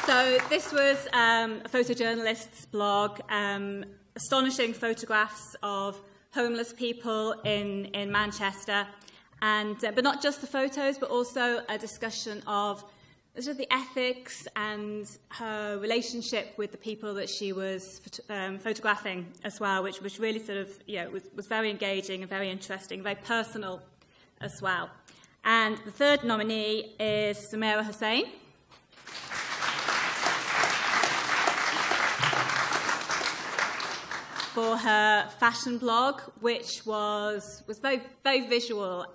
So this was a photojournalist's blog, astonishing photographs of homeless people in Manchester, and but not just the photos, but also a discussion of sort of the ethics and her relationship with the people that she was photographing as well, which was really sort of, was very engaging and very interesting, very personal as well. And the third nominee is Samira Hussain. For her fashion blog, which was very, very visual,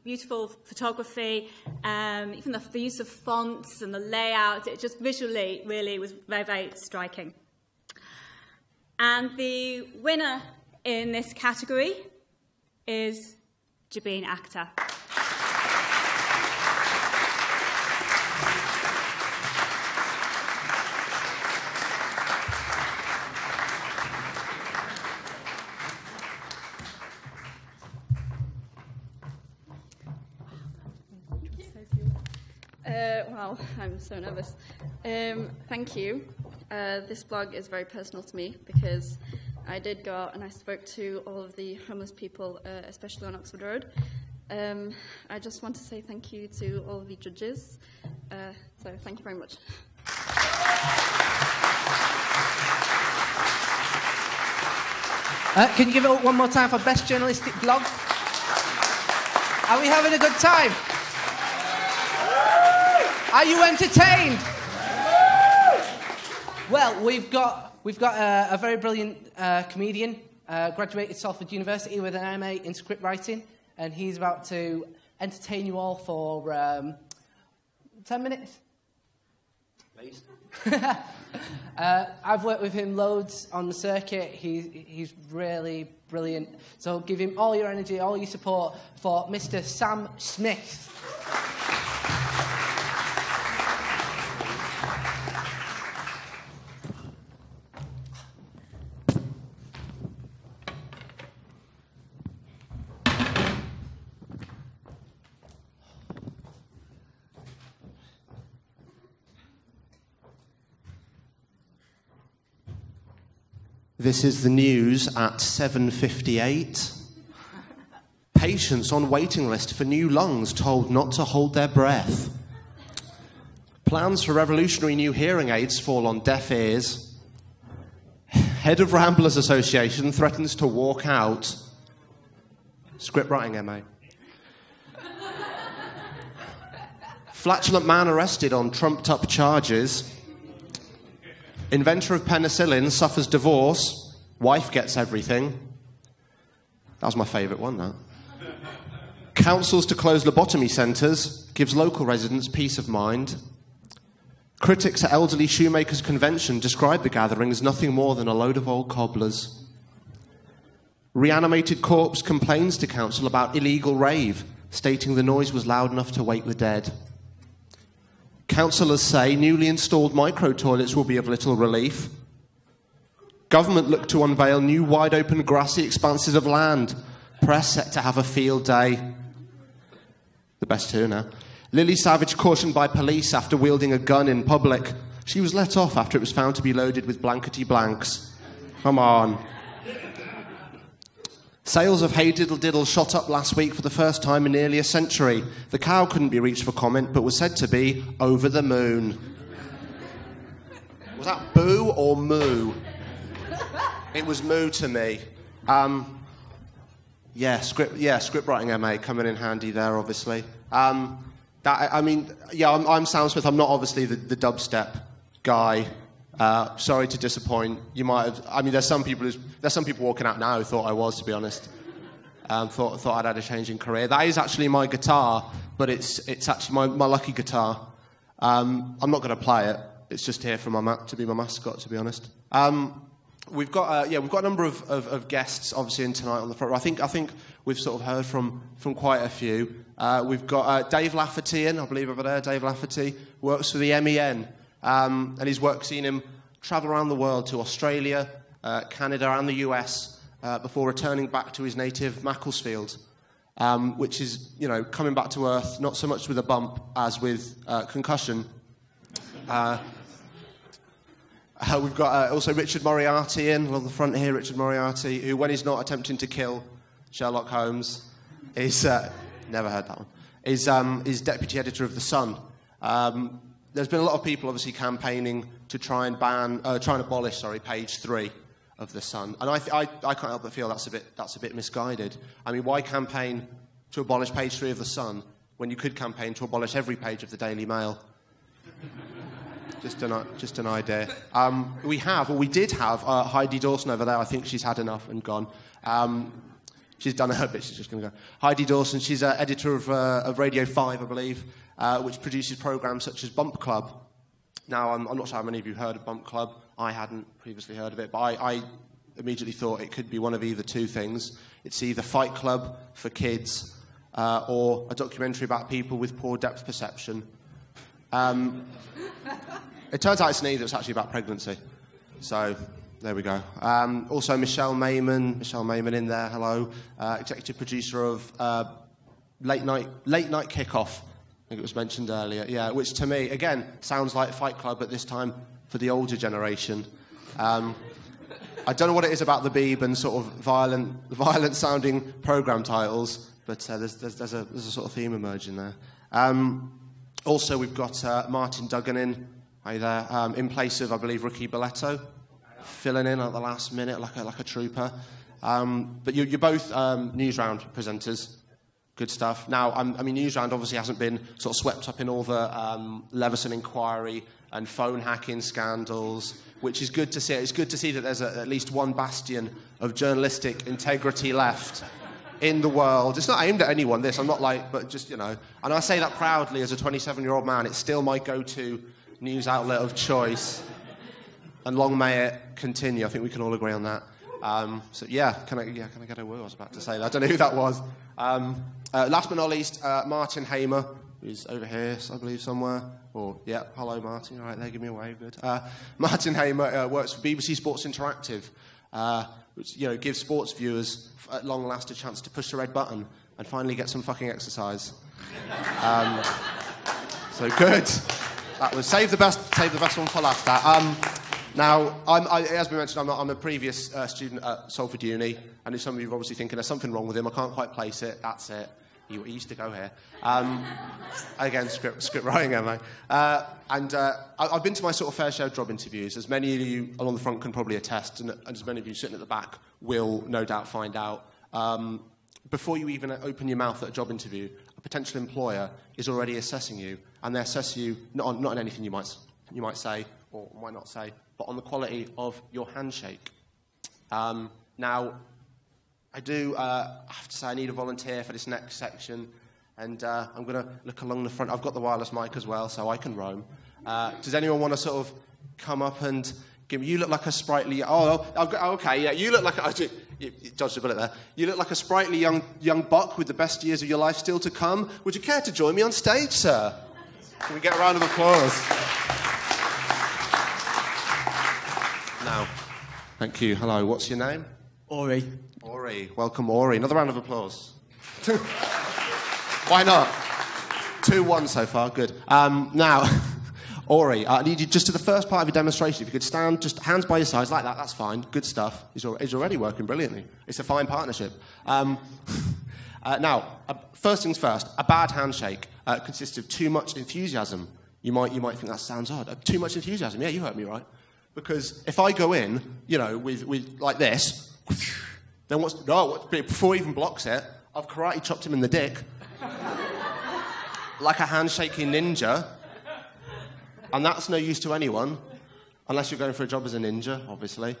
beautiful photography, even the use of fonts and the layout, it just visually really was very, very striking. And the winner in this category is Jabin Akhtar. Wow, I'm so nervous. Thank you. This blog is very personal to me because I did go out and I spoke to all of the homeless people, especially on Oxford Road. I just want to say thank you to all of the judges. So thank you very much. Can you give it up one more time for Best Journalistic Blog? Are we having a good time? Are you entertained? Well, we've got a very brilliant comedian, graduated Salford University with an MA in script writing, and he's about to entertain you all for 10 minutes. Please. I've worked with him loads on the circuit. He's really brilliant. So give him all your energy, all your support for Mr. Sam Smith. This is the news at 7:58. Patients on waiting list for new lungs told not to hold their breath. Plans for revolutionary new hearing aids fall on deaf ears. Head of Ramblers Association threatens to walk out. Script writing, MA. Flatulent man arrested on trumped-up charges. Inventor of penicillin suffers divorce. Wife gets everything. That was my favourite one, that. Councils to close lobotomy centres. Gives local residents peace of mind. Critics at Elderly Shoemakers Convention describe the gathering as nothing more than a load of old cobblers. Reanimated corpse complains to council about illegal rave, stating the noise was loud enough to wake the dead. Councillors say newly installed micro-toilets will be of little relief. Government look to unveil new wide-open grassy expanses of land. Press set to have a field day. The best two now. Lily Savage cautioned by police after wielding a gun in public. She was let off after it was found to be loaded with blankety blanks. Come on. Sales of Hey Diddle Diddle shot up last week for the first time in nearly a century. The cow couldn't be reached for comment, but was said to be over the moon. Was that boo or moo? It was moo to me. Script writing MA coming in handy there, obviously. I'm Sam Smith. I'm not obviously the dubstep guy. Sorry to disappoint. You might have. I mean, there's some people walking out now who thought I was, to be honest. Thought I'd had a change in career. That is actually my guitar, but it's actually my lucky guitar. I'm not going to play it. It's just here to be my mascot, to be honest. We've got a number of guests obviously in tonight on the front row. I think we've sort of heard from quite a few. We've got Dave Lafferty I believe over there. Dave Lafferty works for the MEN. And his work's seen him travel around the world to Australia, Canada and the US before returning back to his native Macclesfield, which is, coming back to earth, not so much with a bump as with concussion. We've got also Richard Moriarty on the front here, Richard Moriarty, who, when he's not attempting to kill Sherlock Holmes, is, never heard that one, is deputy editor of The Sun. There's been a lot of people obviously campaigning to try and abolish page 3 of The Sun, and I can't help but feel that's a bit misguided. I mean, why campaign to abolish page 3 of The Sun when you could campaign to abolish every page of the Daily Mail? Just an idea. We did have Heidi Dawson over there. I think she's had enough and gone. She's done her bit. She's just going to go. Heidi Dawson. She's editor of Radio 5, I believe. Which produces programmes such as Bump Club. Now, I'm not sure how many of you heard of Bump Club. I hadn't previously heard of it, but I immediately thought it could be one of either two things. It's either Fight Club for kids or a documentary about people with poor depth perception. It turns out it's neither. It's actually about pregnancy. So, there we go. Also, Michelle Mayman in there, hello. Executive producer of Late Night Kickoff. I think it was mentioned earlier, yeah, which to me, again, sounds like Fight Club, but this time for the older generation. I don't know what it is about the Beeb and sort of violent-sounding programme titles, but there's a sort of theme emerging there. Also, we've got Martin Dougan in place of, I believe, Ricky Belletto, filling in at the last minute like a trooper. But you're both Newsround presenters. Good stuff. Now, I mean, Newsround obviously hasn't been sort of swept up in all the Leveson inquiry and phone hacking scandals, which is good to see. It's good to see that there's at least one bastion of journalistic integrity left in the world. It's not aimed at anyone, this. I'm not like, but just, you know. And I say that proudly as a 27-year-old man. It's still my go-to news outlet of choice. And long may it continue. I think we can all agree on that. So, yeah, can I get a word? I was about to say that. I don't know who that was. Last but not least, Martin Hamer, who's over here, I believe, somewhere. Or, yeah, hello, Martin. All right, there, give me a wave. Good. Martin Hamer works for BBC Sports Interactive, which, you know, gives sports viewers at long last a chance to push the red button and finally get some fucking exercise. So good. That was save the best one for last. Now, as we mentioned, I'm a previous student at Salford Uni, and some of you are obviously thinking there's something wrong with him. I can't quite place it. That's it. He used to go here. Again, script writing, am I? I've been to my sort of fair share of job interviews, as many of you along the front can probably attest, and as many of you sitting at the back will no doubt find out. Before you even open your mouth at a job interview, a potential employer is already assessing you, and they assess you not on anything you might say or might not say, but on the quality of your handshake. Now, I have to say I need a volunteer for this next section, and I'm going to look along the front. I've got the wireless mic as well, so I can roam. Does anyone want to sort of come up and give me... You look like a sprightly... okay, yeah, you look like... You dodged a bullet there. You look like a sprightly young buck with the best years of your life still to come. Would you care to join me on stage, sir? Can we get a round of applause? Now, thank you. Hello, what's your name? Ori. Ori. Welcome, Ori. Another round of applause. Why not? 2-1 so far. Good. Now, Ori, I need you just to the first part of your demonstration. If you could stand, just hands by your sides like that, that's fine. Good stuff. He's already working brilliantly. It's a fine partnership. Now, first things first, a bad handshake consists of too much enthusiasm. You might think that sounds odd. Too much enthusiasm. Yeah, you heard me right. Because if I go in, you know, with like this, then before he even blocks it, I've karate chopped him in the dick. Like a handshaking ninja. And that's no use to anyone, unless you're going for a job as a ninja, obviously.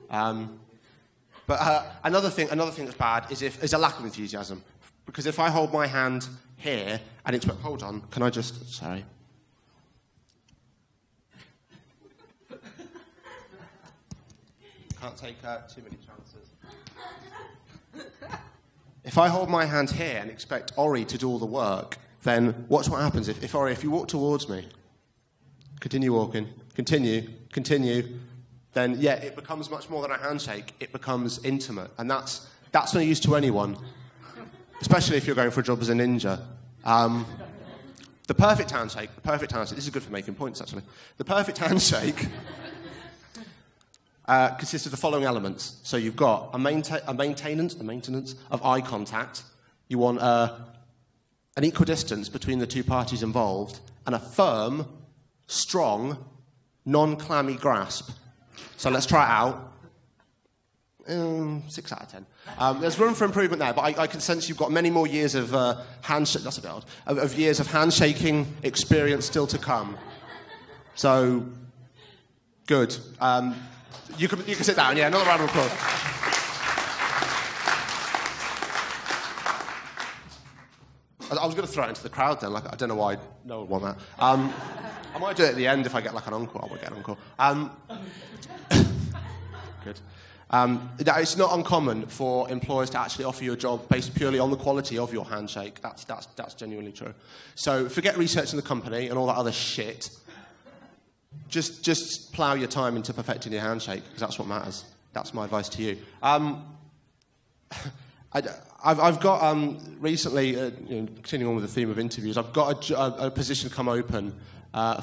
But another thing that's bad is a lack of enthusiasm. Because if I hold my hand here and it's... Hold on, can I just... Sorry. Can't take too many chances. If I hold my hand here and expect Ori to do all the work, then watch what happens. If Ori, if you walk towards me, continue walking, continue, then yeah, it becomes much more than a handshake. It becomes intimate, and that's no use to anyone, especially if you're going for a job as a ninja. The perfect handshake, this is good for making points, actually. The perfect handshake consists of the following elements. So you've got a maintenance of eye contact. You want an equal distance between the two parties involved, and a firm, strong, non-clammy grasp. So let's try it out. 6 out of 10. There's room for improvement there, but I can sense you've got many more years of handshake. That's a bit odd. Of years of handshaking experience still to come. So, good. You can sit down. Yeah, another round of applause. I was going to throw it into the crowd then. Like, I don't know why no one want that. I might do it at the end if I get like an encore. I will get an encore. Good. It's not uncommon for employers to actually offer you a job based purely on the quality of your handshake. That's genuinely true. So forget researching the company and all that other shit. Just plough your time into perfecting your handshake, because that's what matters. That's my advice to you. I've got recently, continuing on with the theme of interviews, I've got a position come open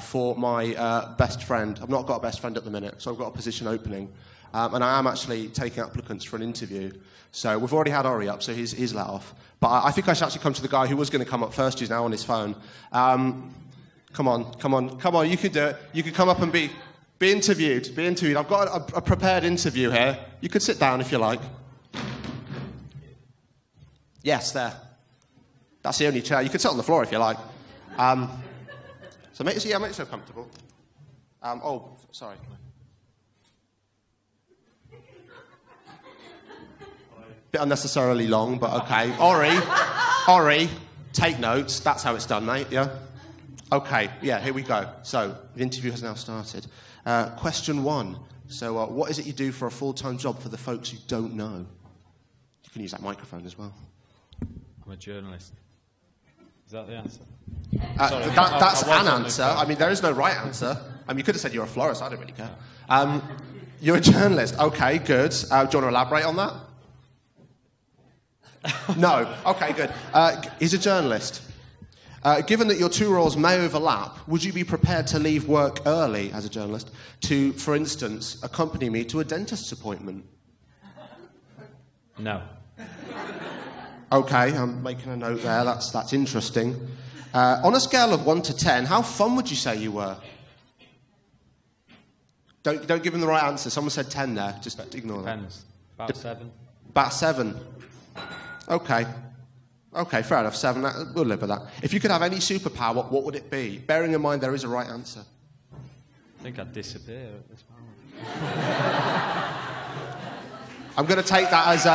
for my best friend. I've not got a best friend at the minute, so I've got a position opening. And I am actually taking applicants for an interview. So we've already had Ori up, so he's let off. But I think I should actually come to the guy who was going to come up first, who's now on his phone. Come on, you can do it. You can come up and be interviewed. I've got a prepared interview here. You could sit down if you like. Yes, there. That's the only chair. You can sit on the floor if you like. So make yourself comfortable. Oh, sorry. Bit unnecessarily long, but okay. Ori, take notes. That's how it's done, mate, yeah? Okay, yeah, here we go. So, the interview has now started. Question 1. So, what is it you do for a full-time job for the folks who don't know? You can use that microphone as well. I'm a journalist. Is that the answer? That's an answer. I mean, there is no right answer. I mean, you could have said you're a florist. I don't really care. You're a journalist. Okay, good. Do you want to elaborate on that? No. Okay, good. He's a journalist. Given that your two roles may overlap, would you be prepared to leave work early as a journalist to, for instance, accompany me to a dentist's appointment? No. Okay, I'm making a note there. That's interesting. On a scale of 1 to 10, how fun would you say you were? Don't give him the right answer. Someone said 10 there. Just ignore that. Depends. About 7. About 7. Okay. Okay, fair enough. 7. We'll live with that. If you could have any superpower, what would it be? Bearing in mind there is a right answer. I think I'd disappear at this moment. I'm going to take that as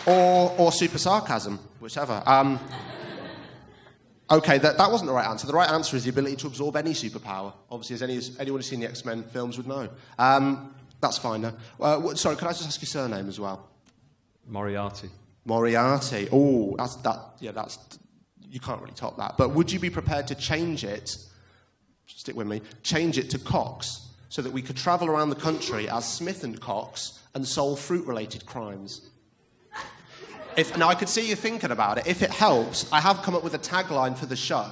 or super sarcasm, whichever. Okay, that wasn't the right answer. The right answer is the ability to absorb any superpower. Obviously, as anyone who's seen the X-Men films would know. That's fine now. Sorry, could I just ask your surname as well? Moriarty. Moriarty. Oh, that's you can't really top that. But would you be prepared to change it? Stick with me. Change it to Cox, so that we could travel around the country as Smith and Cox and solve fruit-related crimes. Now, I could see you thinking about it. If it helps, I have come up with a tagline for the show.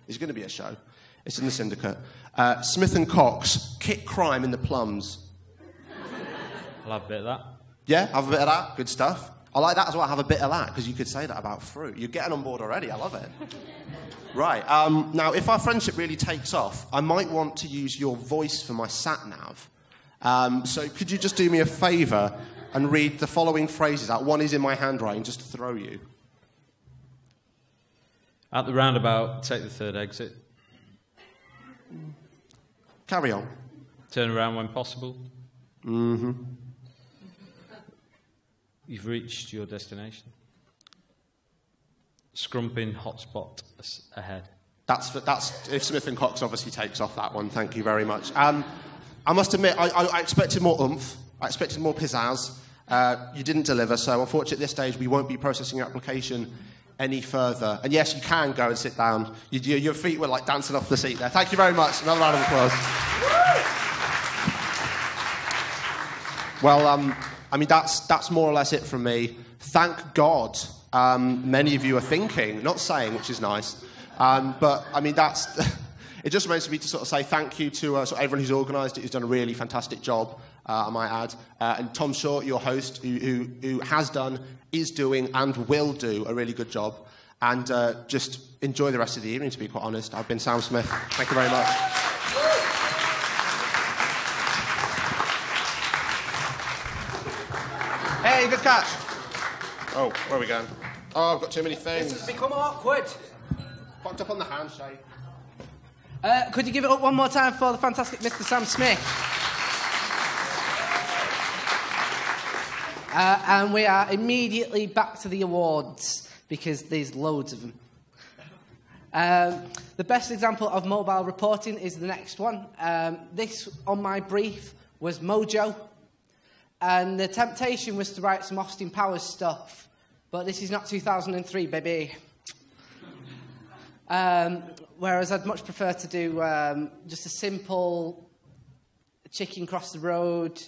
There's going to be a show. It's in the Syndicate. Smith and Cox kick crime in the plums. I'll have a bit of that. Yeah, have a bit of that. Good stuff. I like that as well, have a bit of that, because you could say that about fruit. You're getting on board already. I love it. Right. Now, if our friendship really takes off, I might want to use your voice for my sat-nav. So could you just do me a favour and read the following phrases out? One is in my handwriting, just to throw you. At the roundabout, take the third exit. Carry on. Turn around when possible. Mm-hmm. You've reached your destination. Scrumping hotspot ahead. That's if Smith and Cox obviously takes off that one. Thank you very much. I must admit, I expected more oomph. I expected more pizzazz. You didn't deliver, so unfortunately at this stage we won't be processing your application any further. And yes, you can go and sit down. Your feet were like dancing off the seat there. Thank you very much. Another round of applause. Well, I mean, that's more or less it from me. Thank God many of you are thinking, not saying, which is nice. But, I mean, it just remains for me to sort of say thank you to sort of everyone who's organised it, who's done a really fantastic job, I might add. And Tom Short, your host, who has done, is doing, and will do a really good job. And just enjoy the rest of the evening, to be quite honest. I've been Sam Smith. Thank you very much. Hey, good catch. Oh, where are we going? Oh, I've got too many things. This has become awkward. Fucked up on the handshake. Could you give it up one more time for the fantastic Mr. Sam Smith? And we are immediately back to the awards, because there's loads of them. The best example of mobile reporting is the next one. This, on my brief, was Mojo. And the temptation was to write some Austin Powers stuff. But this is not 2003, baby. Whereas I'd much prefer to do just a simple chicken cross the road,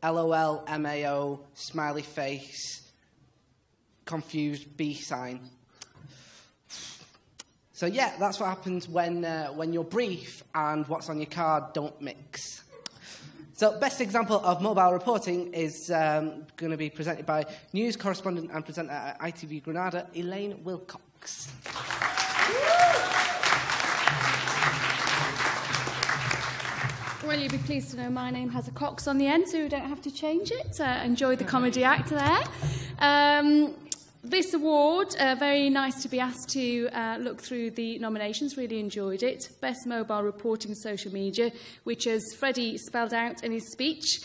LOL, MAO, smiley face, confused B sign. So yeah, that's what happens when your brief and what's on your card don't mix. So best example of mobile reporting is going to be presented by news correspondent and presenter at ITV Granada, Elaine Willcox. Well, you'll be pleased to know my name has a Cox on the end, so you don't have to change it. Enjoy the comedy act there. This award, very nice to be asked to look through the nominations, really enjoyed it. Best Mobile Reporting Social Media, which, as Freddie spelled out in his speech,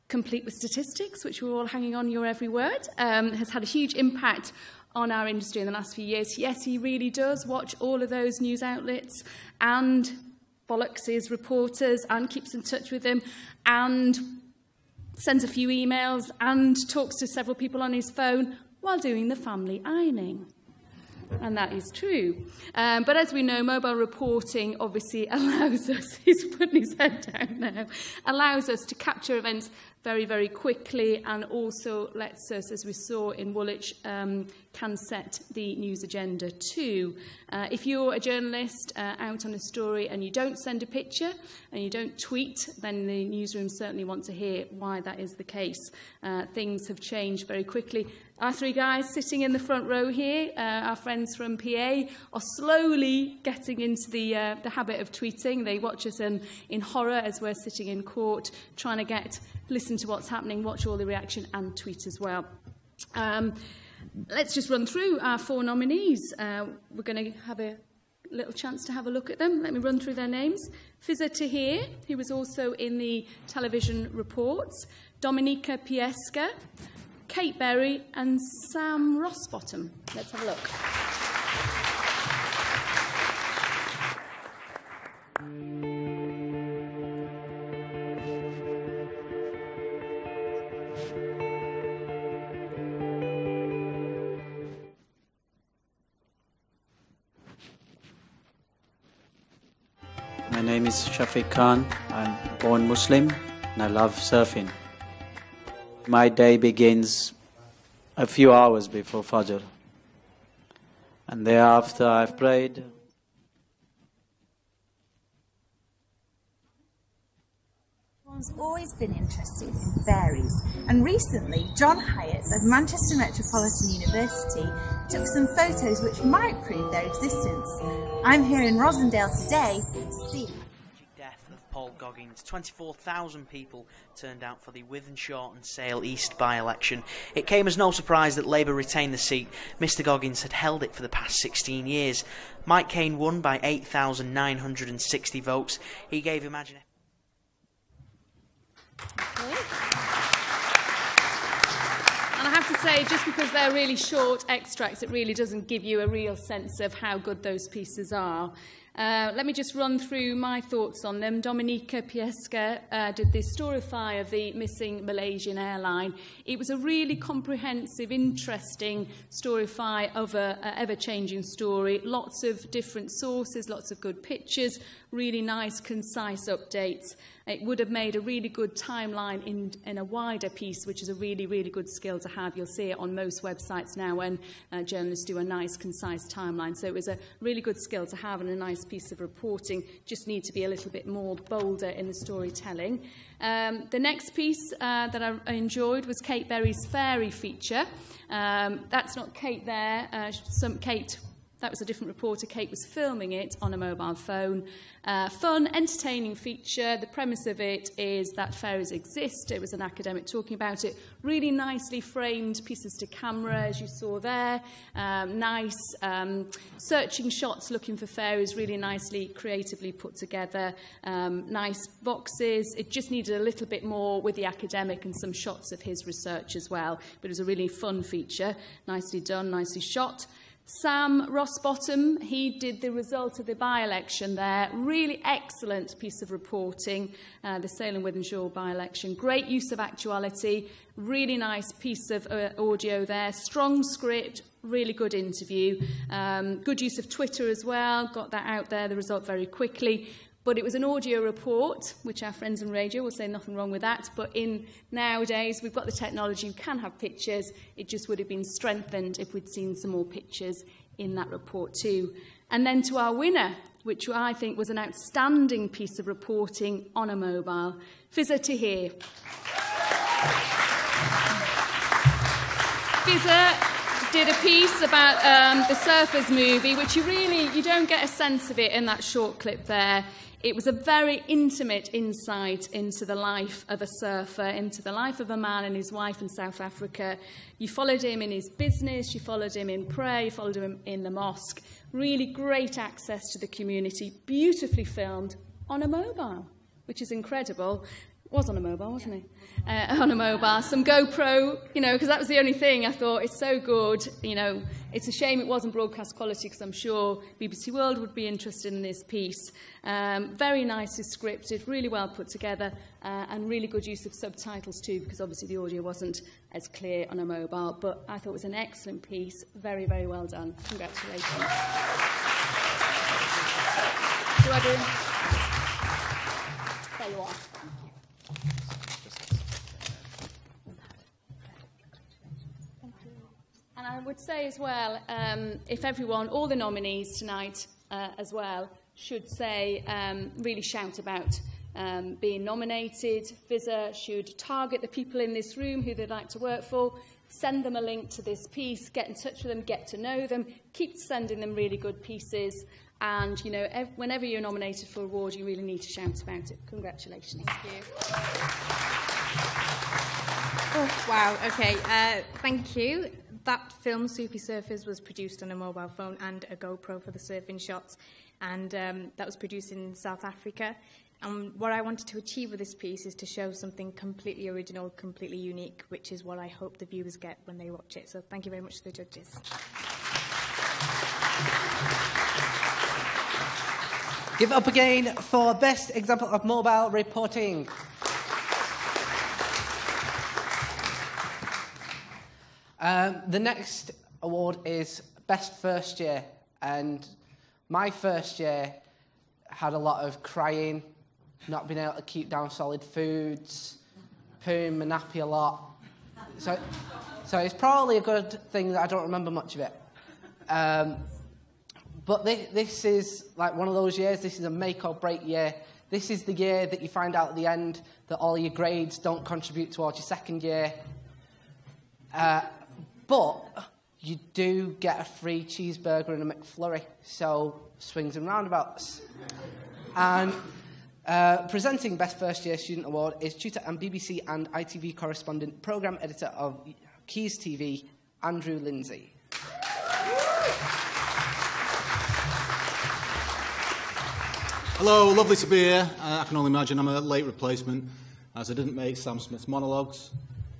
complete with statistics, which we're all hanging on your every word, has had a huge impact on our industry in the last few years. Yes, he really does watch all of those news outlets and bollocks his reporters and keeps in touch with them and sends a few emails and talks to several people on his phone while doing the family ironing. And that is true. But as we know, mobile reporting obviously allows us, he's putting his head down now, allows us to capture events very, very quickly, and also lets us, as we saw in Woolwich, can set the news agenda too. If you're a journalist out on a story and you don't send a picture and you don't tweet, then the newsroom certainly want to hear why that is the case. Things have changed very quickly. Our three guys sitting in the front row here, our friends from PA, are slowly getting into the habit of tweeting. They watch us in horror as we're sitting in court, trying to listen to what's happening, watch all the reaction, and tweet as well. Let's just run through our four nominees. We're going to have a little chance to have a look at them. Let me run through their names. Fizza Tahir, who was also in the television reports, Dominika Pieska, Kate Berry and Sam Rossbottom. Let's have a look. My name is Shafiq Khan. I'm born Muslim and I love surfing. My day begins a few hours before Fajr. And thereafter I've prayed. Everyone's always been interested in fairies. And recently, John Hyatt of Manchester Metropolitan University took some photos which might prove their existence. I'm here in Rosendale today to see. Paul Goggins. 24,000 people turned out for the Wythenshawe and Sale East by-election. It came as no surprise that Labour retained the seat. Mr Goggins had held it for the past 16 years. Mike Cain won by 8,960 votes. He gave Imagine... Okay. And I have to say, just because they're really short extracts, it really doesn't give you a real sense of how good those pieces are. Let me just run through my thoughts on them. Dominika Pieska did this storify of the missing Malaysian airline. It was a really comprehensive, interesting storify of an ever-changing story. Lots of different sources, lots of good pictures, really nice, concise updates. It would have made a really good timeline in a wider piece, which is a really, really good skill to have. You'll see it on most websites now when journalists do a nice, concise timeline. So it was a really good skill to have and a nice piece of reporting. Just need to be a little bit more bolder in the storytelling. The next piece that I enjoyed was Kate Berry's fairy feature. That's not Kate there. That was a different reporter. Kate was filming it on a mobile phone. Fun, entertaining feature. The premise of it is that fairies exist. It was an academic talking about it. Really nicely framed pieces to camera, as you saw there. Nice searching shots looking for fairies, really nicely, creatively put together. Nice boxes. It just needed a little bit more with the academic and some shots of his research as well. But it was a really fun feature. Nicely done, nicely shot. Sam Rossbottom, he did the result of the by-election there. Really excellent piece of reporting, the Sale and Wythenshawe by-election. Great use of actuality, really nice piece of audio there. Strong script, really good interview. Good use of Twitter as well, got that out there, the result very quickly. But it was an audio report, which our friends in radio will say nothing wrong with that. But nowadays, we've got the technology, you can have pictures. It just would have been strengthened if we'd seen some more pictures in that report too. And then to our winner, which I think was an outstanding piece of reporting on a mobile, Fizza Tahir. Fizza did a piece about the Surfers movie, which you don't get a sense of it in that short clip there. It was a very intimate insight into the life of a surfer, into the life of a man and his wife in South Africa. You followed him in his business, you followed him in prayer, you followed him in the mosque. Really great access to the community, beautifully filmed on a mobile, which is incredible. Was on a mobile, wasn't he? On a mobile. Some GoPro, because that was the only thing I thought, it's so good, it's a shame it wasn't broadcast quality, because I'm sure BBC World would be interested in this piece. Very nicely scripted, really well put together, and really good use of subtitles too, because obviously the audio wasn't as clear on a mobile, but I thought it was an excellent piece, very, very well done. Congratulations. Do I do? There you are. And I would say as well, if everyone, all the nominees tonight as well, should say, really shout about being nominated. Visa should target the people in this room who they'd like to work for, send them a link to this piece, get in touch with them, get to know them, keep sending them really good pieces. And, whenever you're nominated for an award, you really need to shout about it. Congratulations. Thank you. Oh, wow, okay, thank you. That film, Soupy Surfers, was produced on a mobile phone and a GoPro for the surfing shots, and that was produced in South Africa. And what I wanted to achieve with this piece is to show something completely original, completely unique, which is what I hope the viewers get when they watch it. So thank you very much to the judges. Give it up again for Best Example of Mobile Reporting. The next award is Best First Year, and my first year had a lot of crying, not being able to keep down solid foods, pooing my nappy a lot. So it's probably a good thing that I don't remember much of it. But this is like one of those years. This is a make or break year. This is the year that you find out at the end that all your grades don't contribute towards your second year. But you do get a free cheeseburger and a McFlurry, so swings and roundabouts. And presenting Best First Year Student Award is tutor and BBC and ITV correspondent, programme editor of Quays TV, Andrew Lindsay. Hello, lovely to be here. I can only imagine I'm a late replacement, as I didn't make Sam Smith's monologues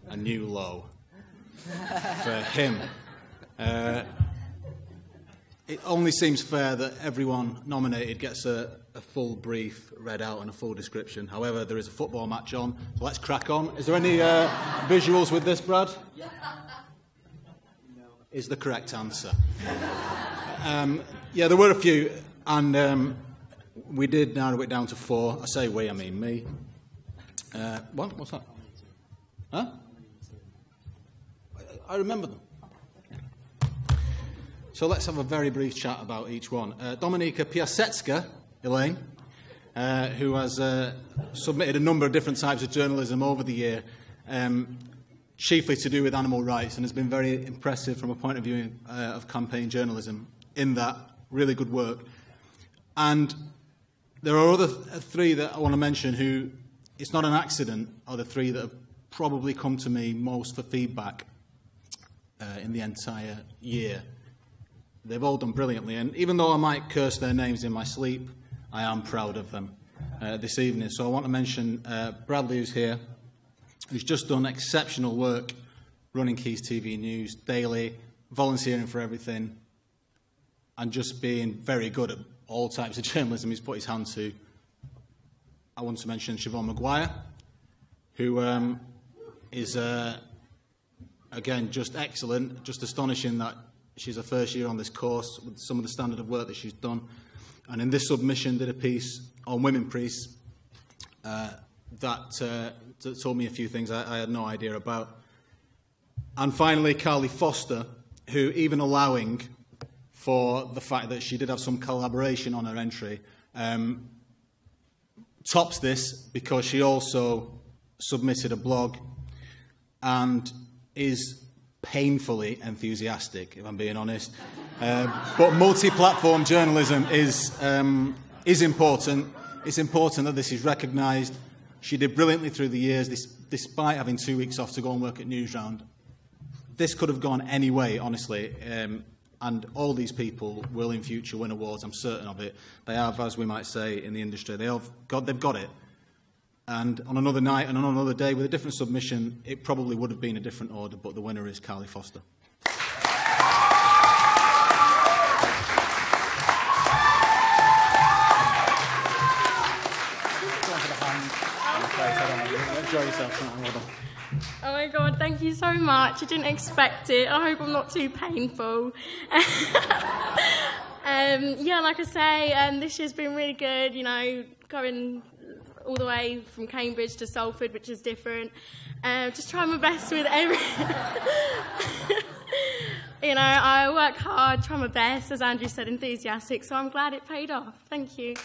a new low for him. It only seems fair that everyone nominated gets a full brief read out and a full description. However, there is a football match on, so let's crack on. Is there any visuals with this, Brad? No. Is the correct answer. Yeah, there were a few, and we did narrow it down to 4. I say we, I mean me. What? What's that? Huh? I remember them. So let's have a very brief chat about each one. Dominika Piasecka, Elaine, who has submitted a number of different types of journalism over the year, chiefly to do with animal rights, and has been very impressive from a point of view of campaign journalism in that. Really good work. And there are other 3 that I want to mention who, it's not an accident, are the 3 that have probably come to me most for feedback in the entire year. They've all done brilliantly, and even though I might curse their names in my sleep, I am proud of them this evening. So I want to mention Bradley, who's here, who's just done exceptional work running Quays TV News daily, volunteering for everything, and just being very good at all types of journalism he's put his hand to. I want to mention Siobhan Maguire, who is, again, just excellent, just astonishing that she's a first year on this course with some of the standard of work that she's done. And in this submission did a piece on women priests that told me a few things I had no idea about. And finally, Carly Foster, who, even allowing for the fact that she did have some collaboration on her entry, tops this because she also submitted a blog and is painfully enthusiastic, if I'm being honest. But multi-platform journalism is important. It's important that this is recognised. She did brilliantly through the years, despite having 2 weeks off to go and work at Newsround. This could have gone any way, honestly, and all these people will in future win awards, I'm certain of it. They have, as we might say in the industry, they've got it. And on another night and on another day with a different submission, it probably would have been a different order, but the winner is Carly Foster. Enjoy yourself. Oh my God, thank you so much. I didn't expect it. I hope I'm not too painful. Yeah, like I say, this year's been really good, you know, going all the way from Cambridge to Salford, which is different. Just trying my best with you know, I work hard, try my best, as Andrew said, enthusiastic, so I'm glad it paid off. Thank you.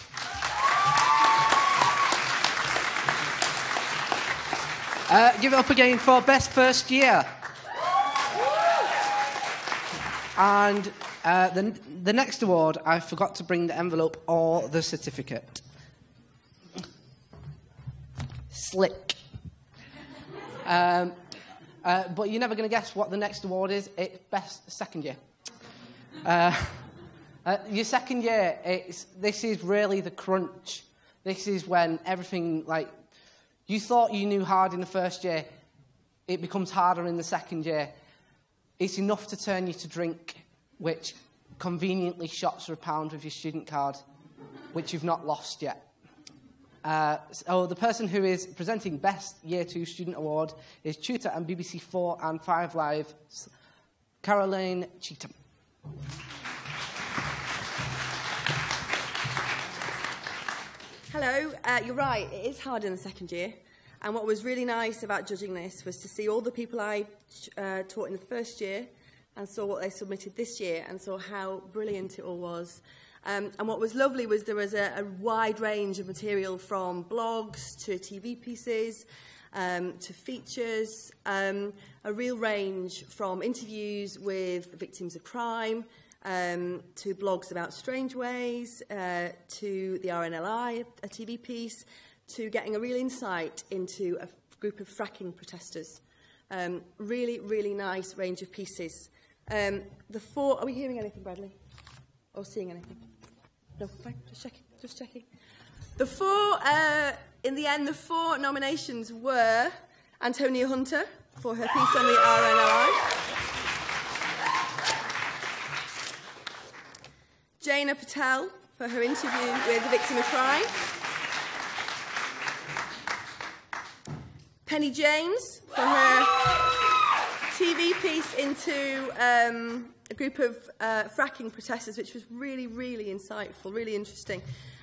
Give it up again for Best First Year. And the next award, I forgot to bring the envelope or the certificate. Slick. But you're never going to guess what the next award is. It's Best Second Year. Your second year, this is really the crunch. This is when everything, like, you thought you knew hard in the first year, it becomes harder in the second year. It's enough to turn you to drink, which conveniently shots for £1 with your student card, which you've not lost yet. So the person who is presenting Best Year 2 Student Award is tutor and BBC 4 and 5 Live's Caroline Cheetham. Hello, you're right, it is hard in the second year. And what was really nice about judging this was to see all the people I taught in the first year and saw what they submitted this year and saw how brilliant it all was. And what was lovely was there was a wide range of material from blogs to TV pieces to features, a real range from interviews with victims of crime to blogs about strange ways, to the RNLI, a TV piece, to getting a real insight into a group of fracking protesters. Really, really nice range of pieces. Are we hearing anything, Bradley? Or seeing anything? No, fine, just checking. In the end, the 4 nominations were Antonia Hunter for her piece on the RNLI, Jaina Patel for her interview with the victim of crime, Penny James for her TV piece into a group of fracking protesters, which was really, really insightful, really interesting.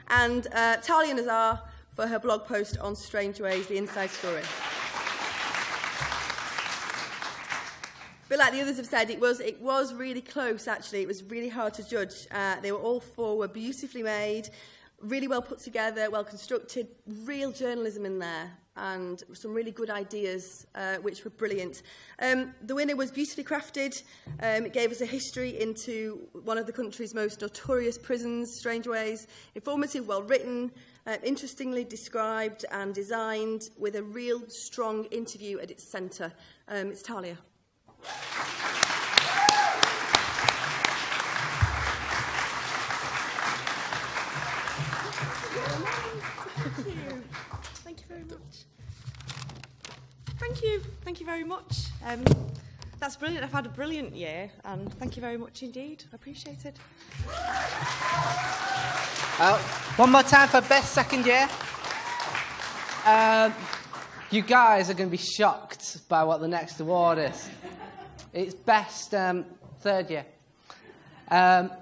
And Talia Nazar for her blog post on Strange Ways, the inside story. But like the others have said, it was really close, actually. It was really hard to judge. They were all 4 were beautifully made, really well put together, well constructed, real journalism in there, and some really good ideas, which were brilliant. The winner was beautifully crafted. It gave us a history into one of the country's most notorious prisons, Strange Ways. Informative, well written, interestingly described and designed, with a real strong interview at its centre. It's Talia. Thank you very much. Thank you very much. That's brilliant. I've had a brilliant year, and thank you very much indeed. I appreciate it. One more time for Best Second Year. You guys are going to be shocked by what the next award is. It's Best Third Year.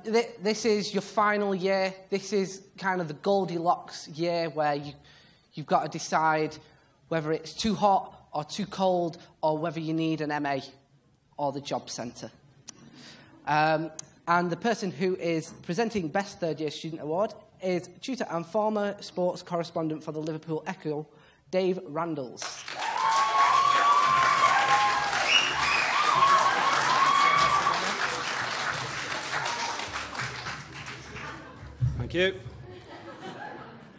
This is your final year. This is kind of the Goldilocks year where you've got to decide whether it's too hot or too cold, or whether you need an MA or the job centre. And the person who is presenting Best Third Year Student Award is tutor and former sports correspondent for the Liverpool Echo, Dave Randles. Thank you.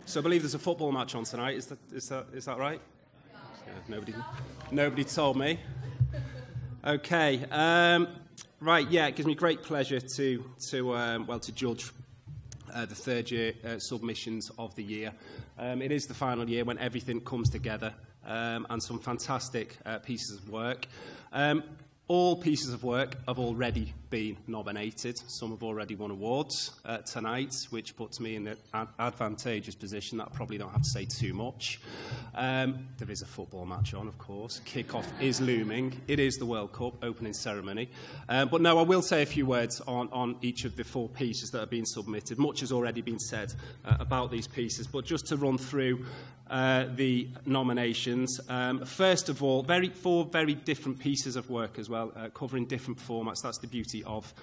So I believe there's a football match on tonight. Is that right? Yeah, nobody told me. Okay. Right. Yeah. It gives me great pleasure to judge the third year submissions of the year. It is the final year when everything comes together, and some fantastic pieces of work. All pieces of work have already been nominated. Some have already won awards tonight, which puts me in an advantageous position that I probably don't have to say too much. There is a football match on, of course. Kick-off is looming. It is the World Cup opening ceremony. But no, I will say a few words on each of the 4 pieces that have been submitted. Much has already been said about these pieces, but just to run through the nominations. First of all, 4 very different pieces of work as well, covering different formats. That's the beauty of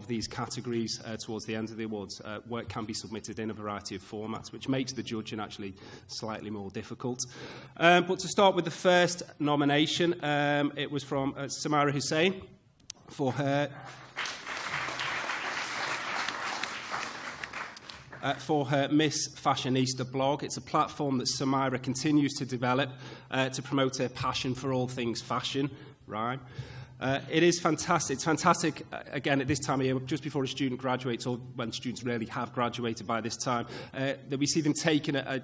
these categories towards the end of the awards. Work can be submitted in a variety of formats, which makes the judging actually slightly more difficult. But to start with the first nomination, it was from Samira Hussain for her Miss Fashionista blog. It's a platform that Samira continues to develop to promote her passion for all things fashion, right? It is fantastic. It's fantastic, again, at this time of year, just before a student graduates, or when students really have graduated by this time, that we see them taking a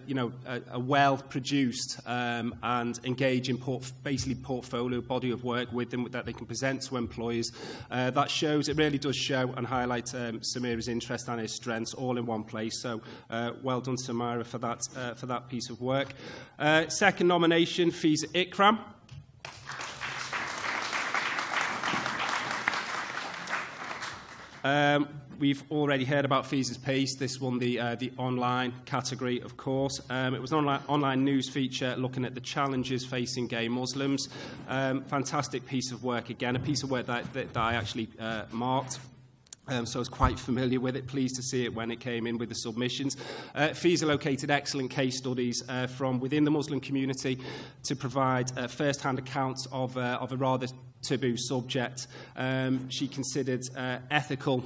well-produced and engaging basically portfolio body of work with them that they can present to employers. That shows, it really does show and highlight Samira's interest and her strengths all in one place. So well done, Samira, for that piece of work. Second nomination, Fiza Ikram. We've already heard about Fiza's piece. This won the online category, of course. It was an online news feature looking at the challenges facing gay Muslims. Fantastic piece of work, again, a piece of work that I actually marked. So I was quite familiar with it, pleased to see it when it came in with the submissions. Fiza located excellent case studies from within the Muslim community to provide first-hand accounts of a rather taboo subject. She considered ethical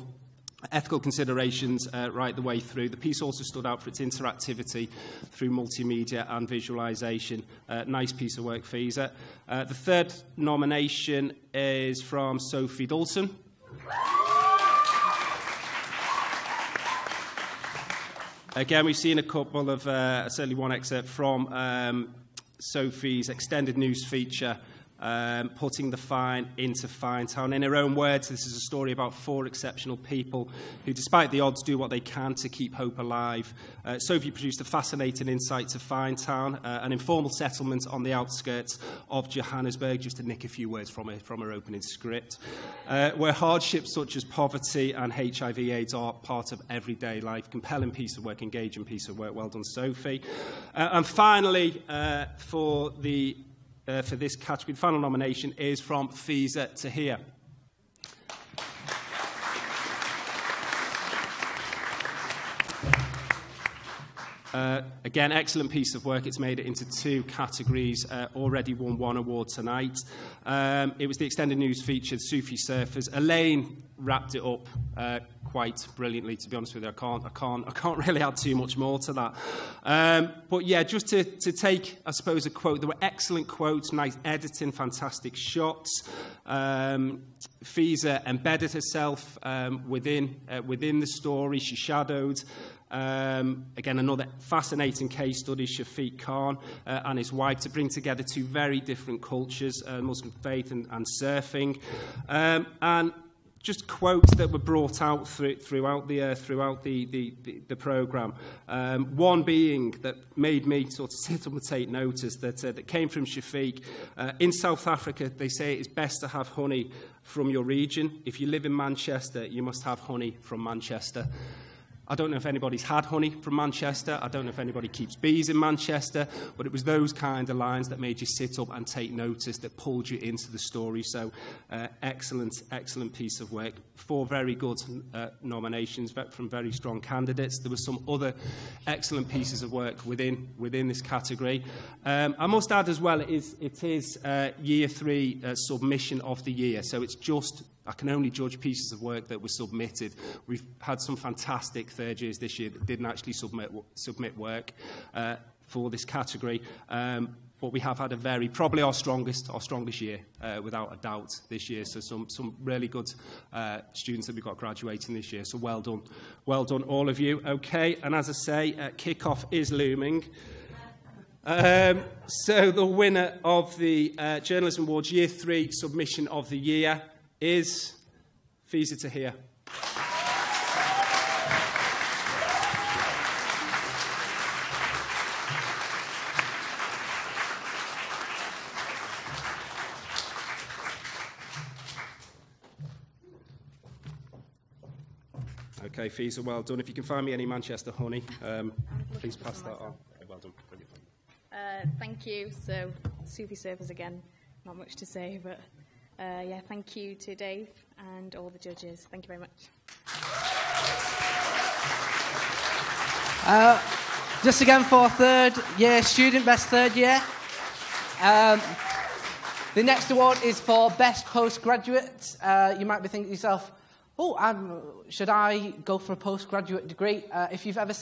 considerations right the way through. The piece also stood out for its interactivity through multimedia and visualisation. Nice piece of work, Fiza. The third nomination is from Sophie Dawson. Again, we've seen a couple of, certainly one excerpt from Sophie's extended news feature, putting the fine into Finetown. In her own words, this is a story about 4 exceptional people who, despite the odds, do what they can to keep hope alive. Sophie produced a fascinating insight to Finetown, an informal settlement on the outskirts of Johannesburg, just to nick a few words from her opening script, where hardships such as poverty and HIV/AIDS are part of everyday life. Compelling piece of work, engaging piece of work. Well done, Sophie. And finally, for this category, the final nomination is from Fiza Tahir. Again, excellent piece of work. It's made it into 2 categories, already won 1 award tonight. It was the extended news feature, Sufi Surfers. Elaine wrapped it up quite brilliantly, to be honest with you. I can't really add too much more to that. But yeah, just to take, I suppose, a quote. There were excellent quotes, nice editing, fantastic shots. Fiza embedded herself within the story. She shadowed. Again, another fascinating case study, Shafiq Khan and his wife, to bring together 2 very different cultures, Muslim faith and surfing. And just quotes that were brought out throughout the programme. One being that made me sort of sit up and take notice, that came from Shafiq. In South Africa, they say it is best to have honey from your region. If you live in Manchester, you must have honey from Manchester. I don't know if anybody's had honey from Manchester. I don't know if anybody keeps bees in Manchester. But it was those kind of lines that made you sit up and take notice, that pulled you into the story. So excellent piece of work. 4 very good nominations from very strong candidates. There were some other excellent pieces of work within this category. I must add as well, it is Year 3 submission of the year. So it's just I can only judge pieces of work that were submitted. We've had some fantastic third years this year that didn't actually submit work for this category. But we have had probably our strongest year, without a doubt, this year. So some really good students that we've got graduating this year. So well done, all of you. Okay, and as I say, kick-off is looming. So the winner of the Journalism Awards Year 3 Submission of the Year is Fiza Tahir. Okay, Fiza, well done. If you can find me any Manchester honey, please pass that on. Okay, well done. Thank you. So, Sufi Surfers again, not much to say, but yeah, thank you to Dave and all the judges. Thank you very much. Just again for third year student, best third year. The next award is for best postgraduate. You might be thinking to yourself, should I go for a postgraduate degree? If you've ever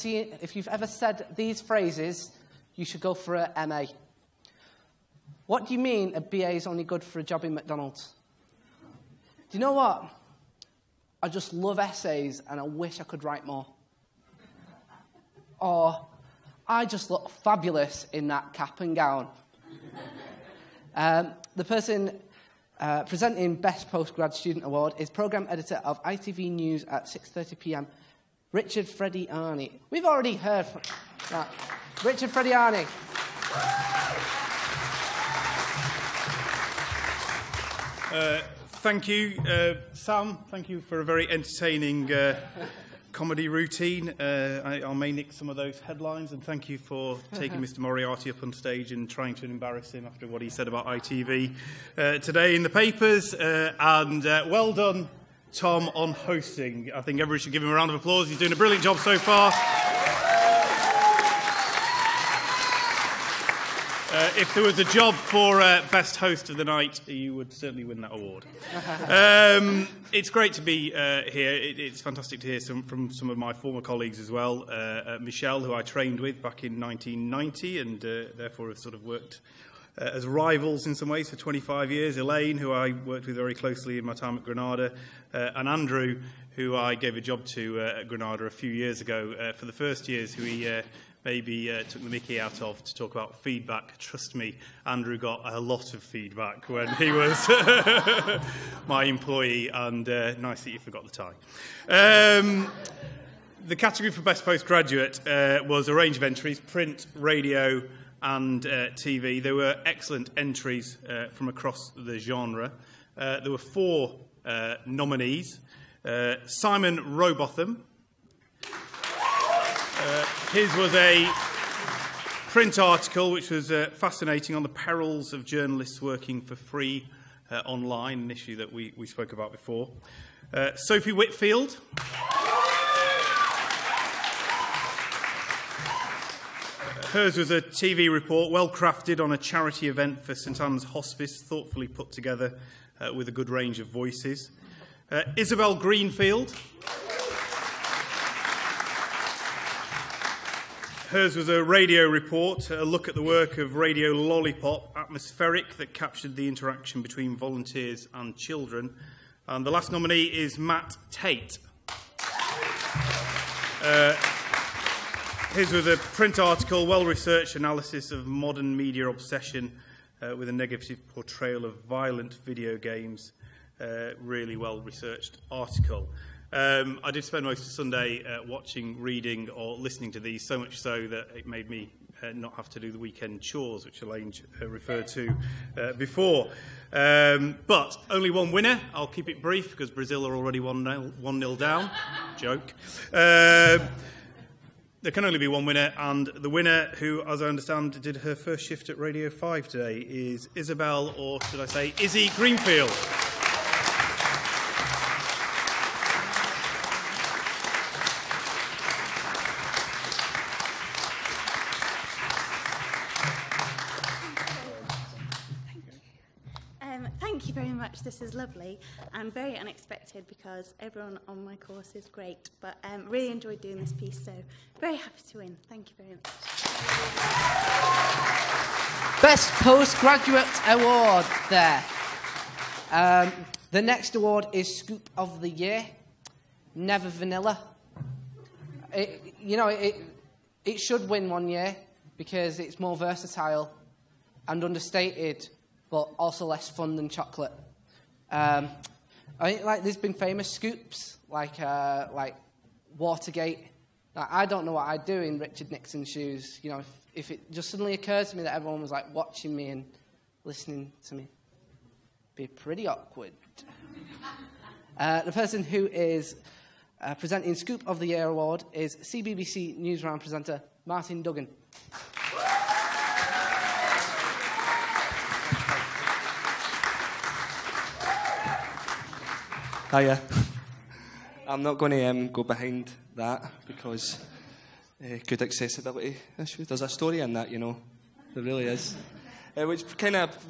said these phrases, you should go for a MA. What do you mean a BA is only good for a job in McDonald's? Do you know what? I just love essays and I wish I could write more. Or, I just look fabulous in that cap and gown. The person presenting Best Postgrad Student Award is Programme Editor of ITV News at 6:30 p.m, Richard Frediani. We've already heard from that. Richard Frediani. Thank you, Sam. Thank you for a very entertaining comedy routine. I may nick some of those headlines, and thank you for taking Mr. Moriarty up on stage and trying to embarrass him after what he said about ITV today in the papers. And well done, Tom, on hosting. I think everyone should give him a round of applause. He's doing a brilliant job so far. If there was a job for Best Host of the Night, you would certainly win that award. It's great to be here. It's fantastic to hear from some of my former colleagues as well. Michelle, who I trained with back in 1990 and therefore have sort of worked as rivals in some ways for 25 years. Elaine, who I worked with very closely in my time at Granada. And Andrew, who I gave a job to at Granada a few years ago for the first years, who he maybe took the mickey out of to talk about feedback. Trust me, Andrew got a lot of feedback when he was my employee, and nice that you forgot the tie. The category for Best Postgraduate was a range of entries, print, radio and TV. There were excellent entries from across the genre. There were 4 nominees. Simon Robotham. His was a print article which was fascinating on the perils of journalists working for free online, an issue that we spoke about before. Sophie Whitfield. Hers was a TV report, well crafted on a charity event for St Anne's Hospice, thoughtfully put together with a good range of voices. Isabel Greenfield. Hers was a radio report, a look at the work of Radio Lollipop, atmospheric, that captured the interaction between volunteers and children. And the last nominee is Matt Tate. His was a print article, well-researched analysis of modern media obsession with a negative portrayal of violent video games. Really well-researched article. I did spend most of Sunday watching, reading or listening to these, so much so that it made me not have to do the weekend chores, which Elaine referred to before. But only one winner. I'll keep it brief because Brazil are already 1-0 down. Joke. There can only be one winner, and the winner, who, as I understand, did her first shift at Radio 5 today, is Isabel, or should I say, Izzy Greenfield. This is lovely and very unexpected because everyone on my course is great. But really enjoyed doing this piece, so very happy to win. Thank you very much. Best Postgraduate Award there. The next award is Scoop of the Year. Never Vanilla. It should win one year because it's more versatile and understated, but also less fun than chocolate. I think there's been famous scoops like Watergate. I don't know what I'd do in Richard Nixon's shoes. If it just suddenly occurred to me that everyone was watching me and listening to me, it'd be pretty awkward. The person who is presenting Scoop of the Year award is CBBC Newsround presenter Martin Dougan. Hiya. I'm not going to go behind that because good accessibility issue. There's a story in that, there really is. Which kind of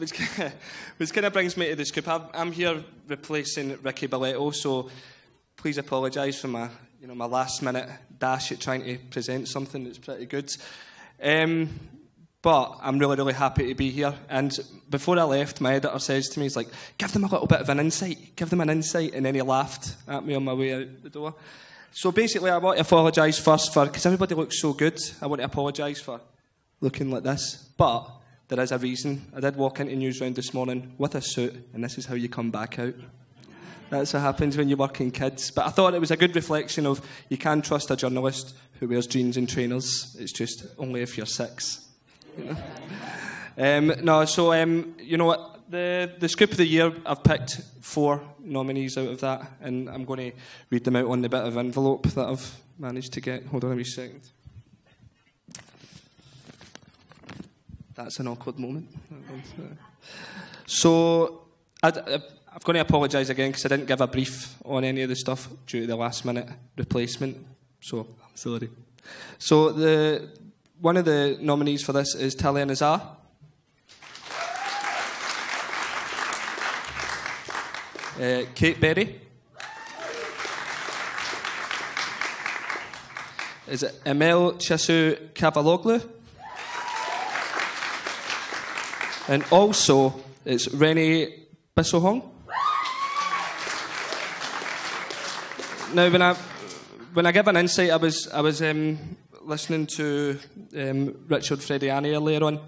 brings me to the scoop. I'm here replacing Ricky Billetto, so please apologise for my last minute dash at trying to present something that's pretty good. But I'm really, really happy to be here. And before I left, my editor says to me, he's like, give them a little bit of an insight. Give them an insight. And then he laughed at me on my way out the door. So basically, I want to apologise first because everybody looks so good. I want to apologise for looking like this. But there is a reason. I did walk into Newsround this morning with a suit, and this is how you come back out. That's what happens when you work in kids. But I thought it was a good reflection of you can trust a journalist who wears jeans and trainers. It's just only if you're 6. You know what? The Scoop of the Year, I've picked 4 nominees out of that, and I'm going to read them out on the bit of envelope that I've managed to get. Hold on a wee second. That's an awkward moment. So, I'm going to apologise again because I didn't give a brief on any of the stuff due to the last-minute replacement. So, I'm sorry. So, one of the nominees for this is Talia Nazar. Kate Berry. Is it Emel Chisu Kavaloglu? And also, it's Rennie Bissohong. Now, when I give an insight, I was listening to Richard Frediani earlier on.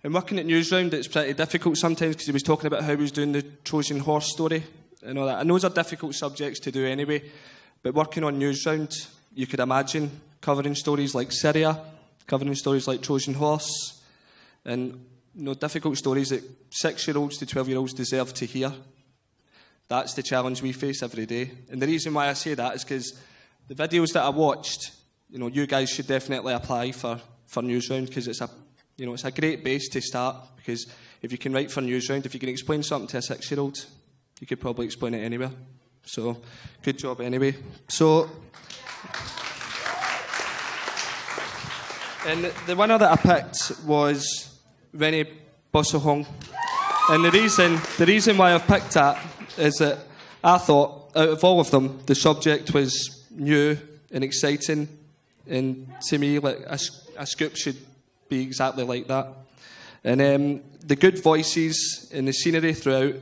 And working at Newsround, it's pretty difficult sometimes because he was talking about how he was doing the Trojan horse story and all that. And those are difficult subjects to do anyway. But working on Newsround, you could imagine covering stories like Syria, covering stories like Trojan horse, and difficult stories that 6-year-olds to 12-year-olds deserve to hear. That's the challenge we face every day. And the reason why I say that is because the videos that I watched, you guys should definitely apply for Newsround because it's a great base to start. Because if you can write for Newsround, if you can explain something to a 6-year-old, you could probably explain it anywhere. So, good job anyway. So, and the winner that I picked was Rennie Bissohong. And the reason why I've picked that is that I thought, out of all of them, the subject was new and exciting. And to me, a scoop should be exactly like that. And the good voices and the scenery throughout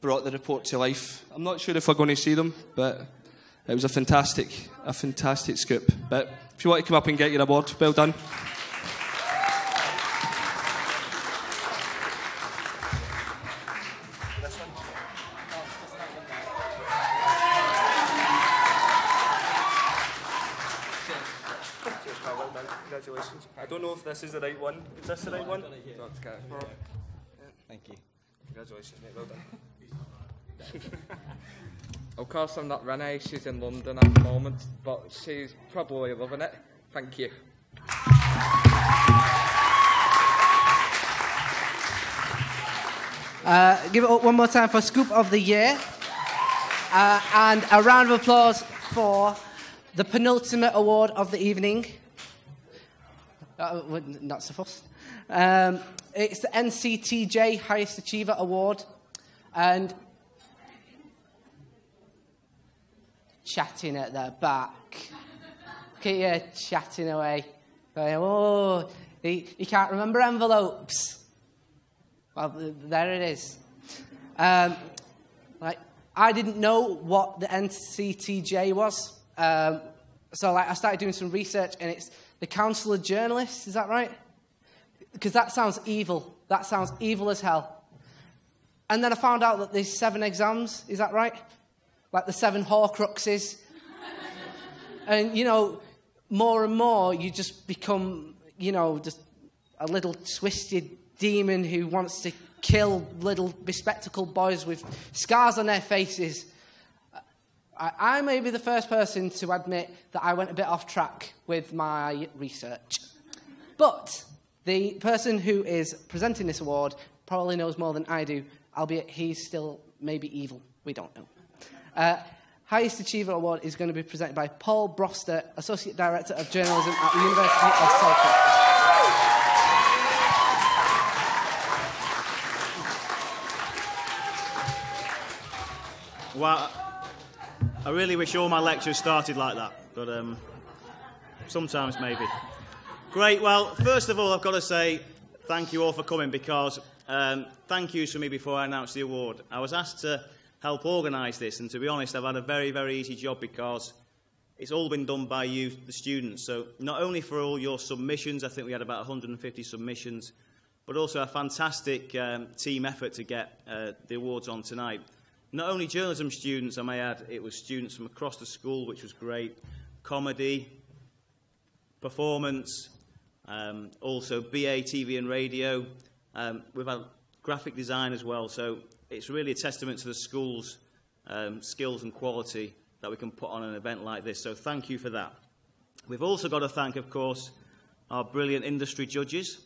brought the report to life. I'm not sure if we're going to see them, but it was a fantastic scoop. But if you want to come up and get your award, well done. Congratulations. I don't know if this is the right one. Is this the right one? Thank you. Congratulations, mate. Well done. Of course, I'm not Renee. She's in London at the moment, but she's probably loving it. Thank you. Give it up one more time for Scoop of the Year. And a round of applause for the penultimate award of the evening. Not so fussed. It's the NCTJ Highest Achiever Award. And chatting at the back. Look at you chatting away. Going, oh, he can't remember envelopes. Well, there it is. I didn't know what the NCTJ was. So I started doing some research, and it's the Council of Journalists, is that right? Because that sounds evil. That sounds evil as hell. And then I found out that there's 7 exams, is that right? Like the 7 Horcruxes. And, more and more you just become, just a little twisted demon who wants to kill little bespectacled boys with scars on their faces. I may be the first person to admit that I went a bit off track with my research. But the person who is presenting this award probably knows more than I do, albeit he's still maybe evil. We don't know. Highest Achiever Award is going to be presented by Paul Broster, Associate Director of Journalism at the University of Salford. Well, I really wish all my lectures started like that, but sometimes maybe. Great, well, first of all, I've got to say thank you all for coming, because thank yous for me before I announce the award. I was asked to help organise this, and to be honest, I've had a very, very easy job, because it's all been done by you, the students. So not only for all your submissions, I think we had about 150 submissions, but also a fantastic team effort to get the awards on tonight. Not only journalism students, I may add, it was students from across the school, which was great, comedy, performance, also BA, TV and radio. We've had graphic design as well, so it's really a testament to the school's skills and quality that we can put on an event like this, so thank you for that. We've also got to thank, of course, our brilliant industry judges.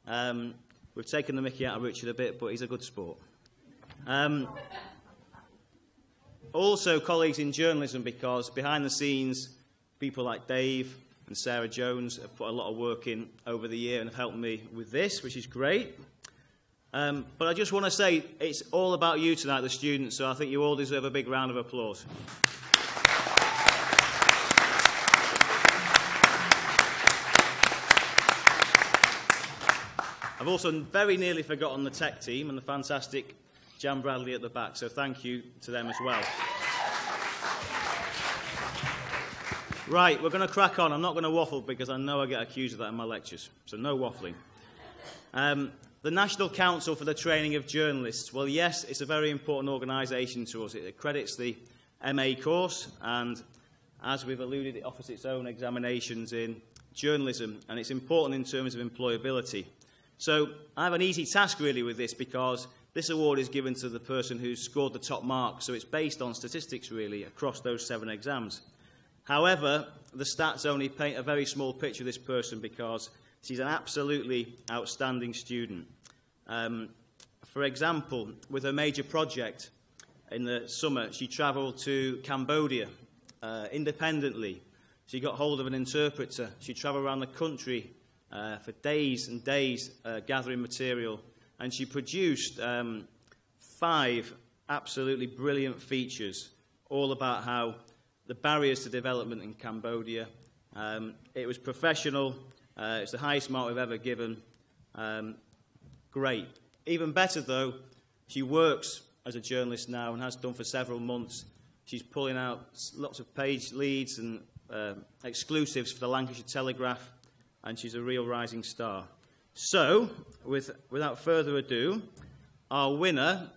We've taken the mickey out of Richard a bit, but he's a good sport. Also, colleagues in journalism, because behind the scenes, people like Dave and Sarah Jones have put a lot of work in over the year and have helped me with this, which is great. But I just want to say it's all about you tonight, the students, so I think you all deserve a big round of applause. I've also very nearly forgotten the tech team and the fantastic Jan Bradley at the back, so thank you to them as well. Right, we're going to crack on. I'm not going to waffle, because I know I get accused of that in my lectures, so no waffling. The National Council for the Training of Journalists. Well, yes, it's a very important organisation to us. It accredits the MA course, and as we've alluded, it offers its own examinations in journalism, and it's important in terms of employability. So I have an easy task, really, with this, because this award is given to the person who's scored the top mark, so it's based on statistics, really, across those 7 exams. However, the stats only paint a very small picture of this person, because she's an absolutely outstanding student. For example, with her major project in the summer, she travelled to Cambodia independently. She got hold of an interpreter. She travelled around the country for days and days gathering material, and she produced 5 absolutely brilliant features, all about how the barriers to development in Cambodia. It was professional. It's the highest mark we've ever given. Great. Even better, though, she works as a journalist now and has done for several months. She's pulling out lots of page leads and exclusives for the Lancashire Telegraph, and she's a real rising star. So, without further ado, our winner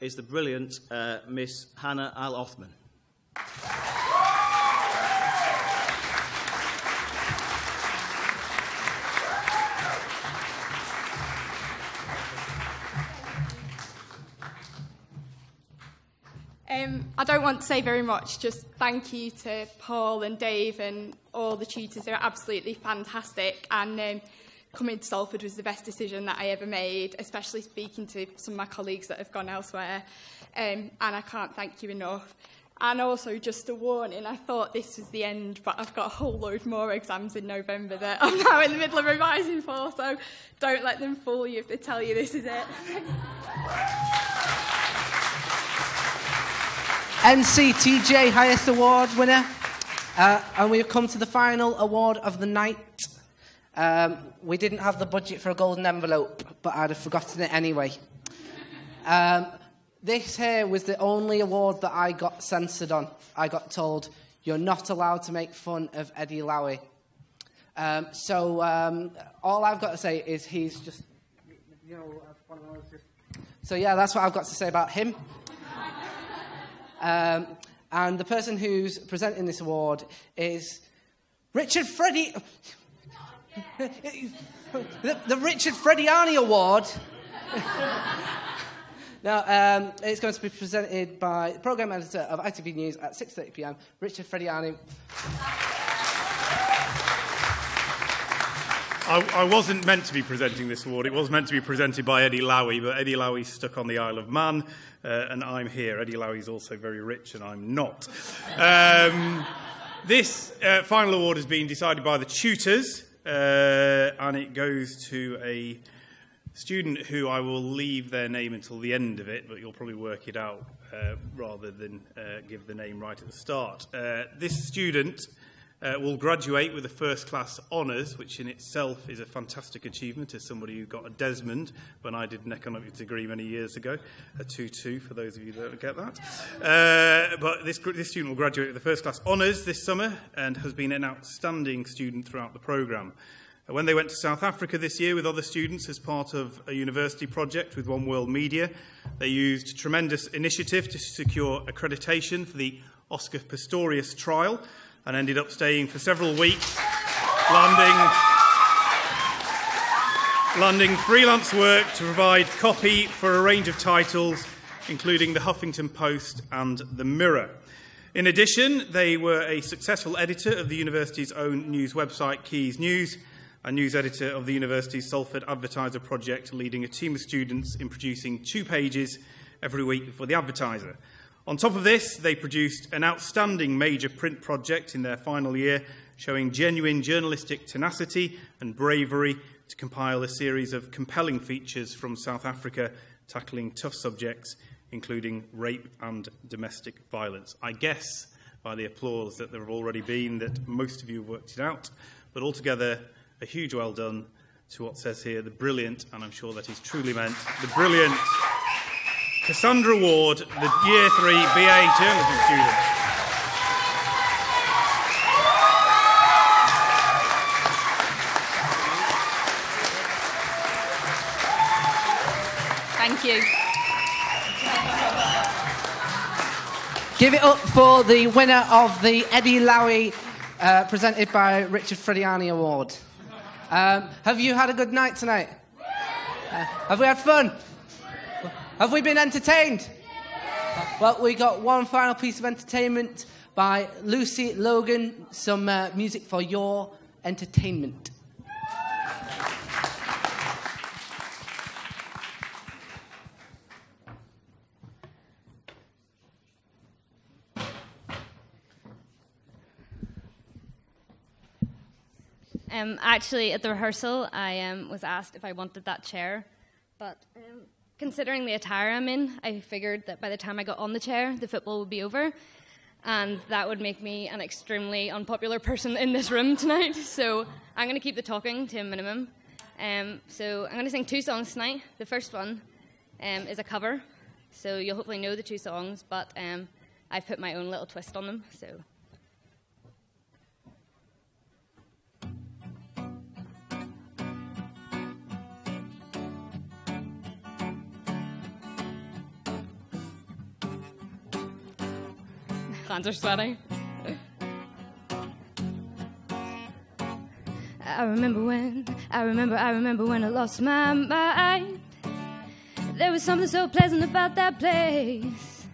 is the brilliant Miss Hannah Al-Othman. I don't want to say very much, just thank you to Paul and Dave and all the tutors. They were absolutely fantastic, and coming to Salford was the best decision that I ever made, especially speaking to some of my colleagues that have gone elsewhere, and I can't thank you enough. And also, just a warning, I thought this was the end, but I've got a whole load more exams in November that I'm now in the middle of revising for, so don't let them fool you if they tell you this is it. NCTJ Highest Award winner. And we've come to the final award of the night. We didn't have the budget for a golden envelope, but I'd have forgotten it anyway. This here was the only award that I got censored on. I got told, you're not allowed to make fun of Eddie Lowey. So all I've got to say is he's just, you know, one of those just... So yeah, that's what I've got to say about him. And the person who's presenting this award is Richard Frediani. the Richard Frediani Award. Now, it's going to be presented by the programme editor of ITV News at 6:30 p.m, Richard Frediani. I wasn't meant to be presenting this award. It was meant to be presented by Eddie Lowey, but Eddie Lowey's stuck on the Isle of Man, and I'm here. Eddie Lowey's also very rich, and I'm not. This final award has been decided by the tutors, and it goes to a student who I will leave their name until the end of it, but you'll probably work it out rather than give the name right at the start. This student will graduate with a first-class honours, which in itself is a fantastic achievement as somebody who got a Desmond when I did an economics degree many years ago, a 2-2 for those of you that don't get that. But this student will graduate with a first-class honours this summer and has been an outstanding student throughout the programme. When they went to South Africa this year with other students as part of a university project with One World Media, they used tremendous initiative to secure accreditation for the Oscar Pistorius trial and ended up staying for several weeks, landing freelance work to provide copy for a range of titles, including the Huffington Post and the Mirror. In addition, they were a successful editor of the university's own news website, Quays News, a news editor of the university's Salford Advertiser project, leading a team of students in producing 2 pages every week for the Advertiser. On top of this, they produced an outstanding major print project in their final year, showing genuine journalistic tenacity and bravery to compile a series of compelling features from South Africa, tackling tough subjects, including rape and domestic violence. I guess, by the applause that there have already been, that most of you have worked it out, but altogether, a huge well done to what says here, the brilliant, and I'm sure that is truly meant, the brilliant Cassandra Ward, the Year 3 BA journalism student. Thank you. Give it up for the winner of the Eddie Lowey presented by Richard Frediani Award. Have you had a good night tonight? Have we had fun? Have we been entertained? Well, we got one final piece of entertainment by Lucy Logan, some music for your entertainment. Actually, at the rehearsal, I was asked if I wanted that chair, but considering the attire I'm in, I figured that by the time I got on the chair, the football would be over, and that would make me an extremely unpopular person in this room tonight, so I'm going to keep the talking to a minimum. So I'm going to sing 2 songs tonight. The first one is a cover, so you'll hopefully know the 2 songs, but I've put my own little twist on them, so... Hands are sweating. I remember when I lost my mind. There was something so pleasant about that place.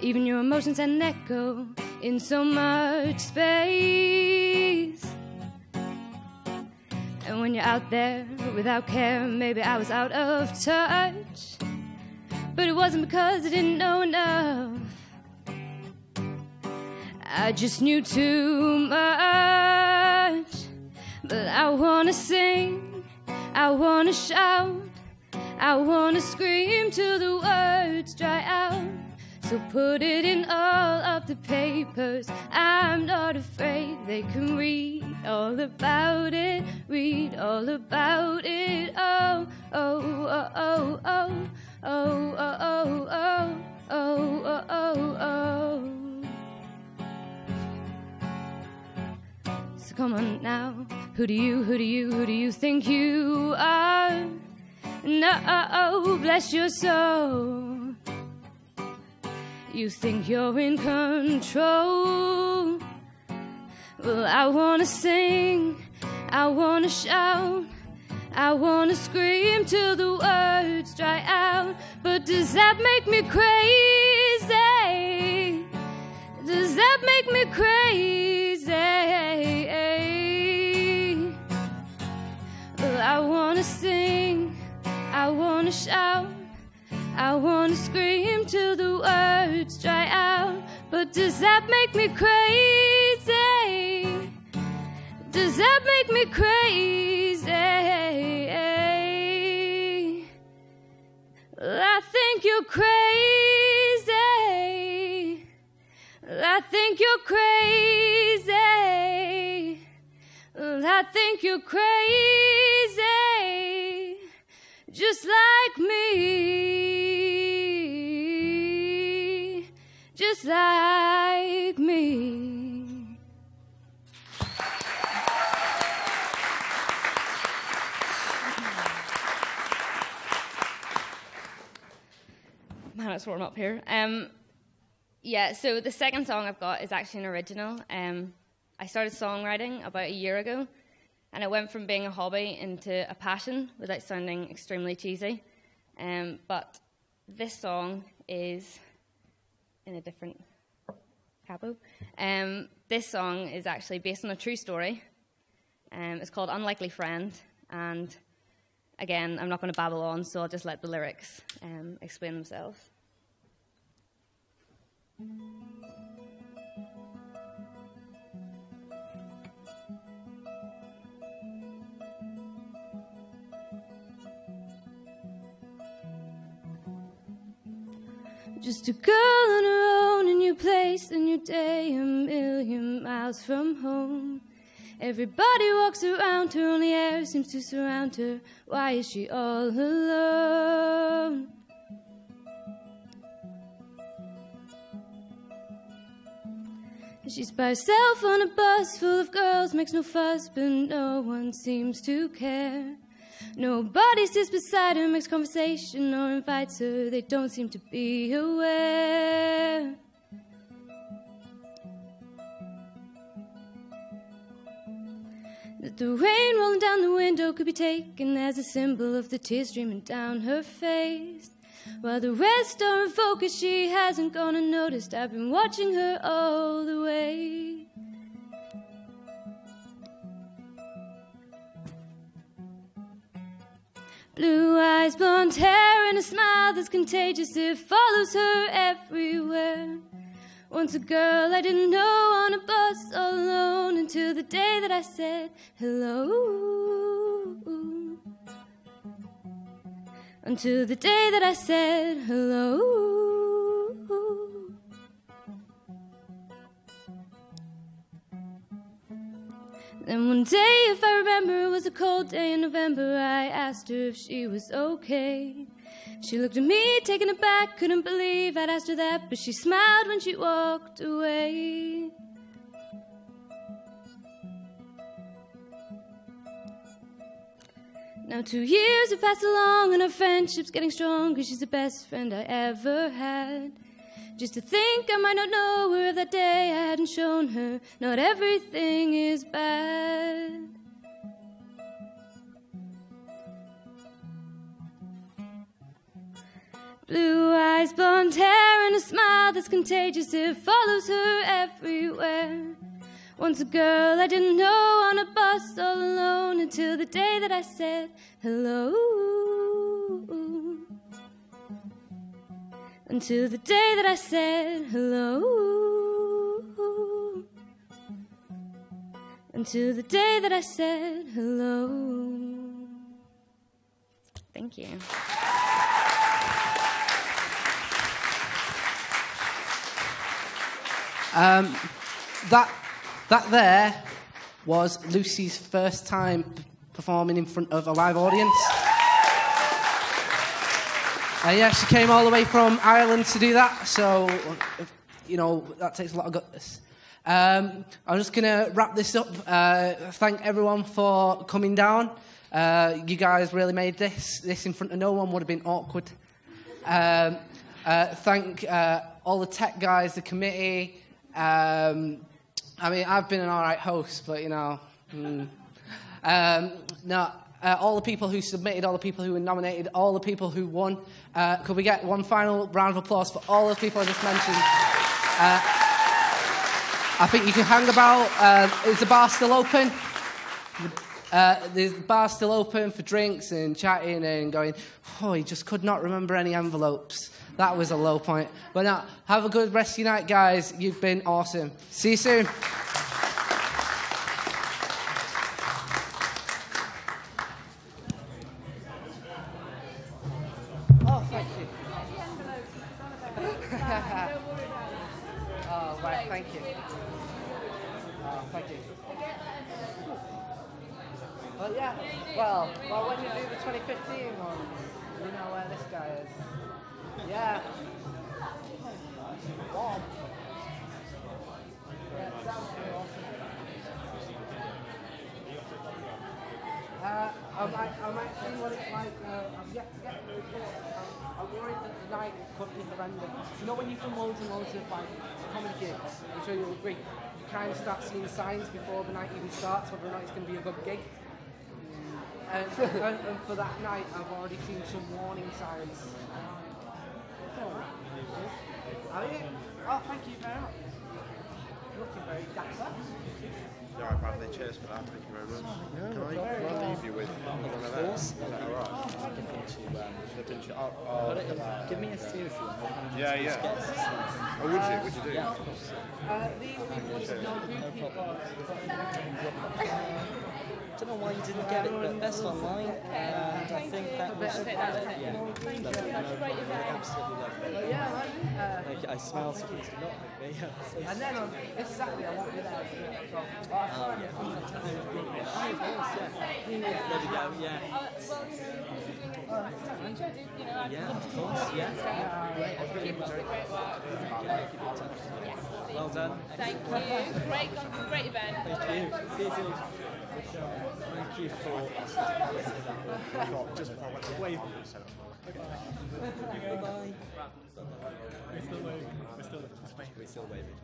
Even your emotions had an echo in so much space. And when you're out there without care, maybe I was out of touch. But it wasn't because I didn't know enough. I just knew too much. But I wanna sing, I wanna shout, I wanna scream till the words dry out, So put it in all of the papers. I'm not afraid they can read all about it, read all about it. Oh, oh, oh, oh, oh, oh, oh, oh, oh, oh, oh, oh. So come on now, who do you think you are? No, bless your soul. You think you're in control. Well, I wanna sing, I wanna shout, I wanna scream till the words dry out. But does that make me crazy? Does that make me crazy? Well, I wanna sing, I wanna shout, I wanna scream till the words dry out. But does that make me crazy? Does that make me crazy? Well, I think you're crazy. Well, I think you're crazy. Well, I think you're crazy. Just like me, just like me. Man, it's warm up here. Yeah, so the second song I've got is actually an original. I started songwriting about a year ago, and it went from being a hobby into a passion without sounding extremely cheesy. But this song is in a different capo. This song is actually based on a true story. It's called Unlikely Friend. And again, I'm not going to babble on, so I'll just let the lyrics explain themselves. Just a girl on her own, a new place, a new day, a million miles from home. Everybody walks around her, only air seems to surround her. Why is she all alone? She's by herself on a bus full of girls, makes no fuss, but no one seems to care. Nobody sits beside her, makes conversation or invites her. They don't seem to be aware. That the rain rolling down the window could be taken as a symbol of the tears streaming down her face. While the rest are in focus, she hasn't gone unnoticed. I've been watching her all the way. Blue eyes, blonde hair, and a smile that's contagious. It follows her everywhere. Once a girl I didn't know on a bus all alone, until the day that I said hello. Until the day that I said hello. Then one day, if I remember, it was a cold day in November, I asked her if she was okay. She looked at me, taken aback, couldn't believe I'd asked her that, but she smiled when she walked away. Now 2 years have passed along and our friendship's getting strong, 'cause she's the best friend I ever had. Just to think I might not know her that day I hadn't shown her not everything is bad. Blue eyes, blonde hair, and a smile that's contagious. It follows her everywhere. Once a girl I didn't know on a bus all alone, until the day that I said hello. Until the day that I said hello. Until the day that I said hello. Thank you. That there was Lucy's first time performing in front of a live audience. Yeah, she came all the way from Ireland to do that, so, you know, that takes a lot of guts. I'm just going to wrap this up. Thank everyone for coming down. You guys really made this. This in front of no one would have been awkward. Thank all the tech guys, the committee. I mean, I've been an all right host, but, you know... all the people who submitted, all the people who were nominated, all the people who won. Could we get one final round of applause for all the people I just mentioned? I think you can hang about. Is the bar still open? The bar still open for drinks and chatting and going, oh, he just could not remember any envelopes. That was a low point. But now, have a good rest of your night, guys. You've been awesome. See you soon. Well, when you do the 2015 one, you know where this guy is. Yeah. Bob. Yeah, sounds pretty awesome. I might see what it's like. I'm yet to get the report. I'm worried that the night could be horrendous. You know when you've done loads and loads of comedy gigs, I'm sure you'll agree, you kind of start seeing signs before the night even starts whether or not it's going to be a good gig. And for that night, I've already seen some warning signs. Oh, thank you very much. You're looking very dapper. Yeah, I've had the cheers for that. Thank you very much. Can I leave you with one of those? Is that alright? Give me a few if you want. Yeah, yeah. Oh, would you? Would you do? These people should know who people are. I don't know why you didn't get it, but best online, and I think that was Great event. absolutely lovely. Yeah, I smell something to not make me. And then on this Saturday, I won't be there. There we go, yeah. Yeah, of course, yeah. Well done. Thank you. Great event. Thank you. See you soon. Thank you for just before I went away. Bye-bye. We're still waving.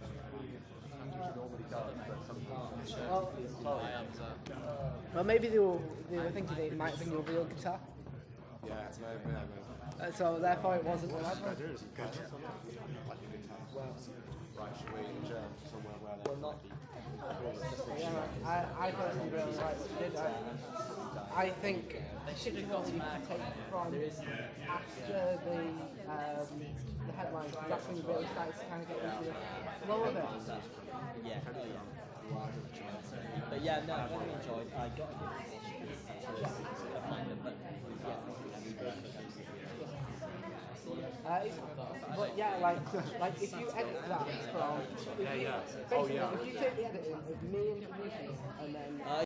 Well, maybe they were thinking it might have been your real guitar. Yeah, it's maybe. So therefore it wasn't. Right, should we adjourn somewhere where they're not? Yeah, I personally really liked it. I think they should have got take from after the headlines. That's when you really started to kind of get into the flow of it. Yeah. But yeah, no, I really enjoyed it. I got a good but yeah, like if you edit that from, if you take the editing of me and producing and then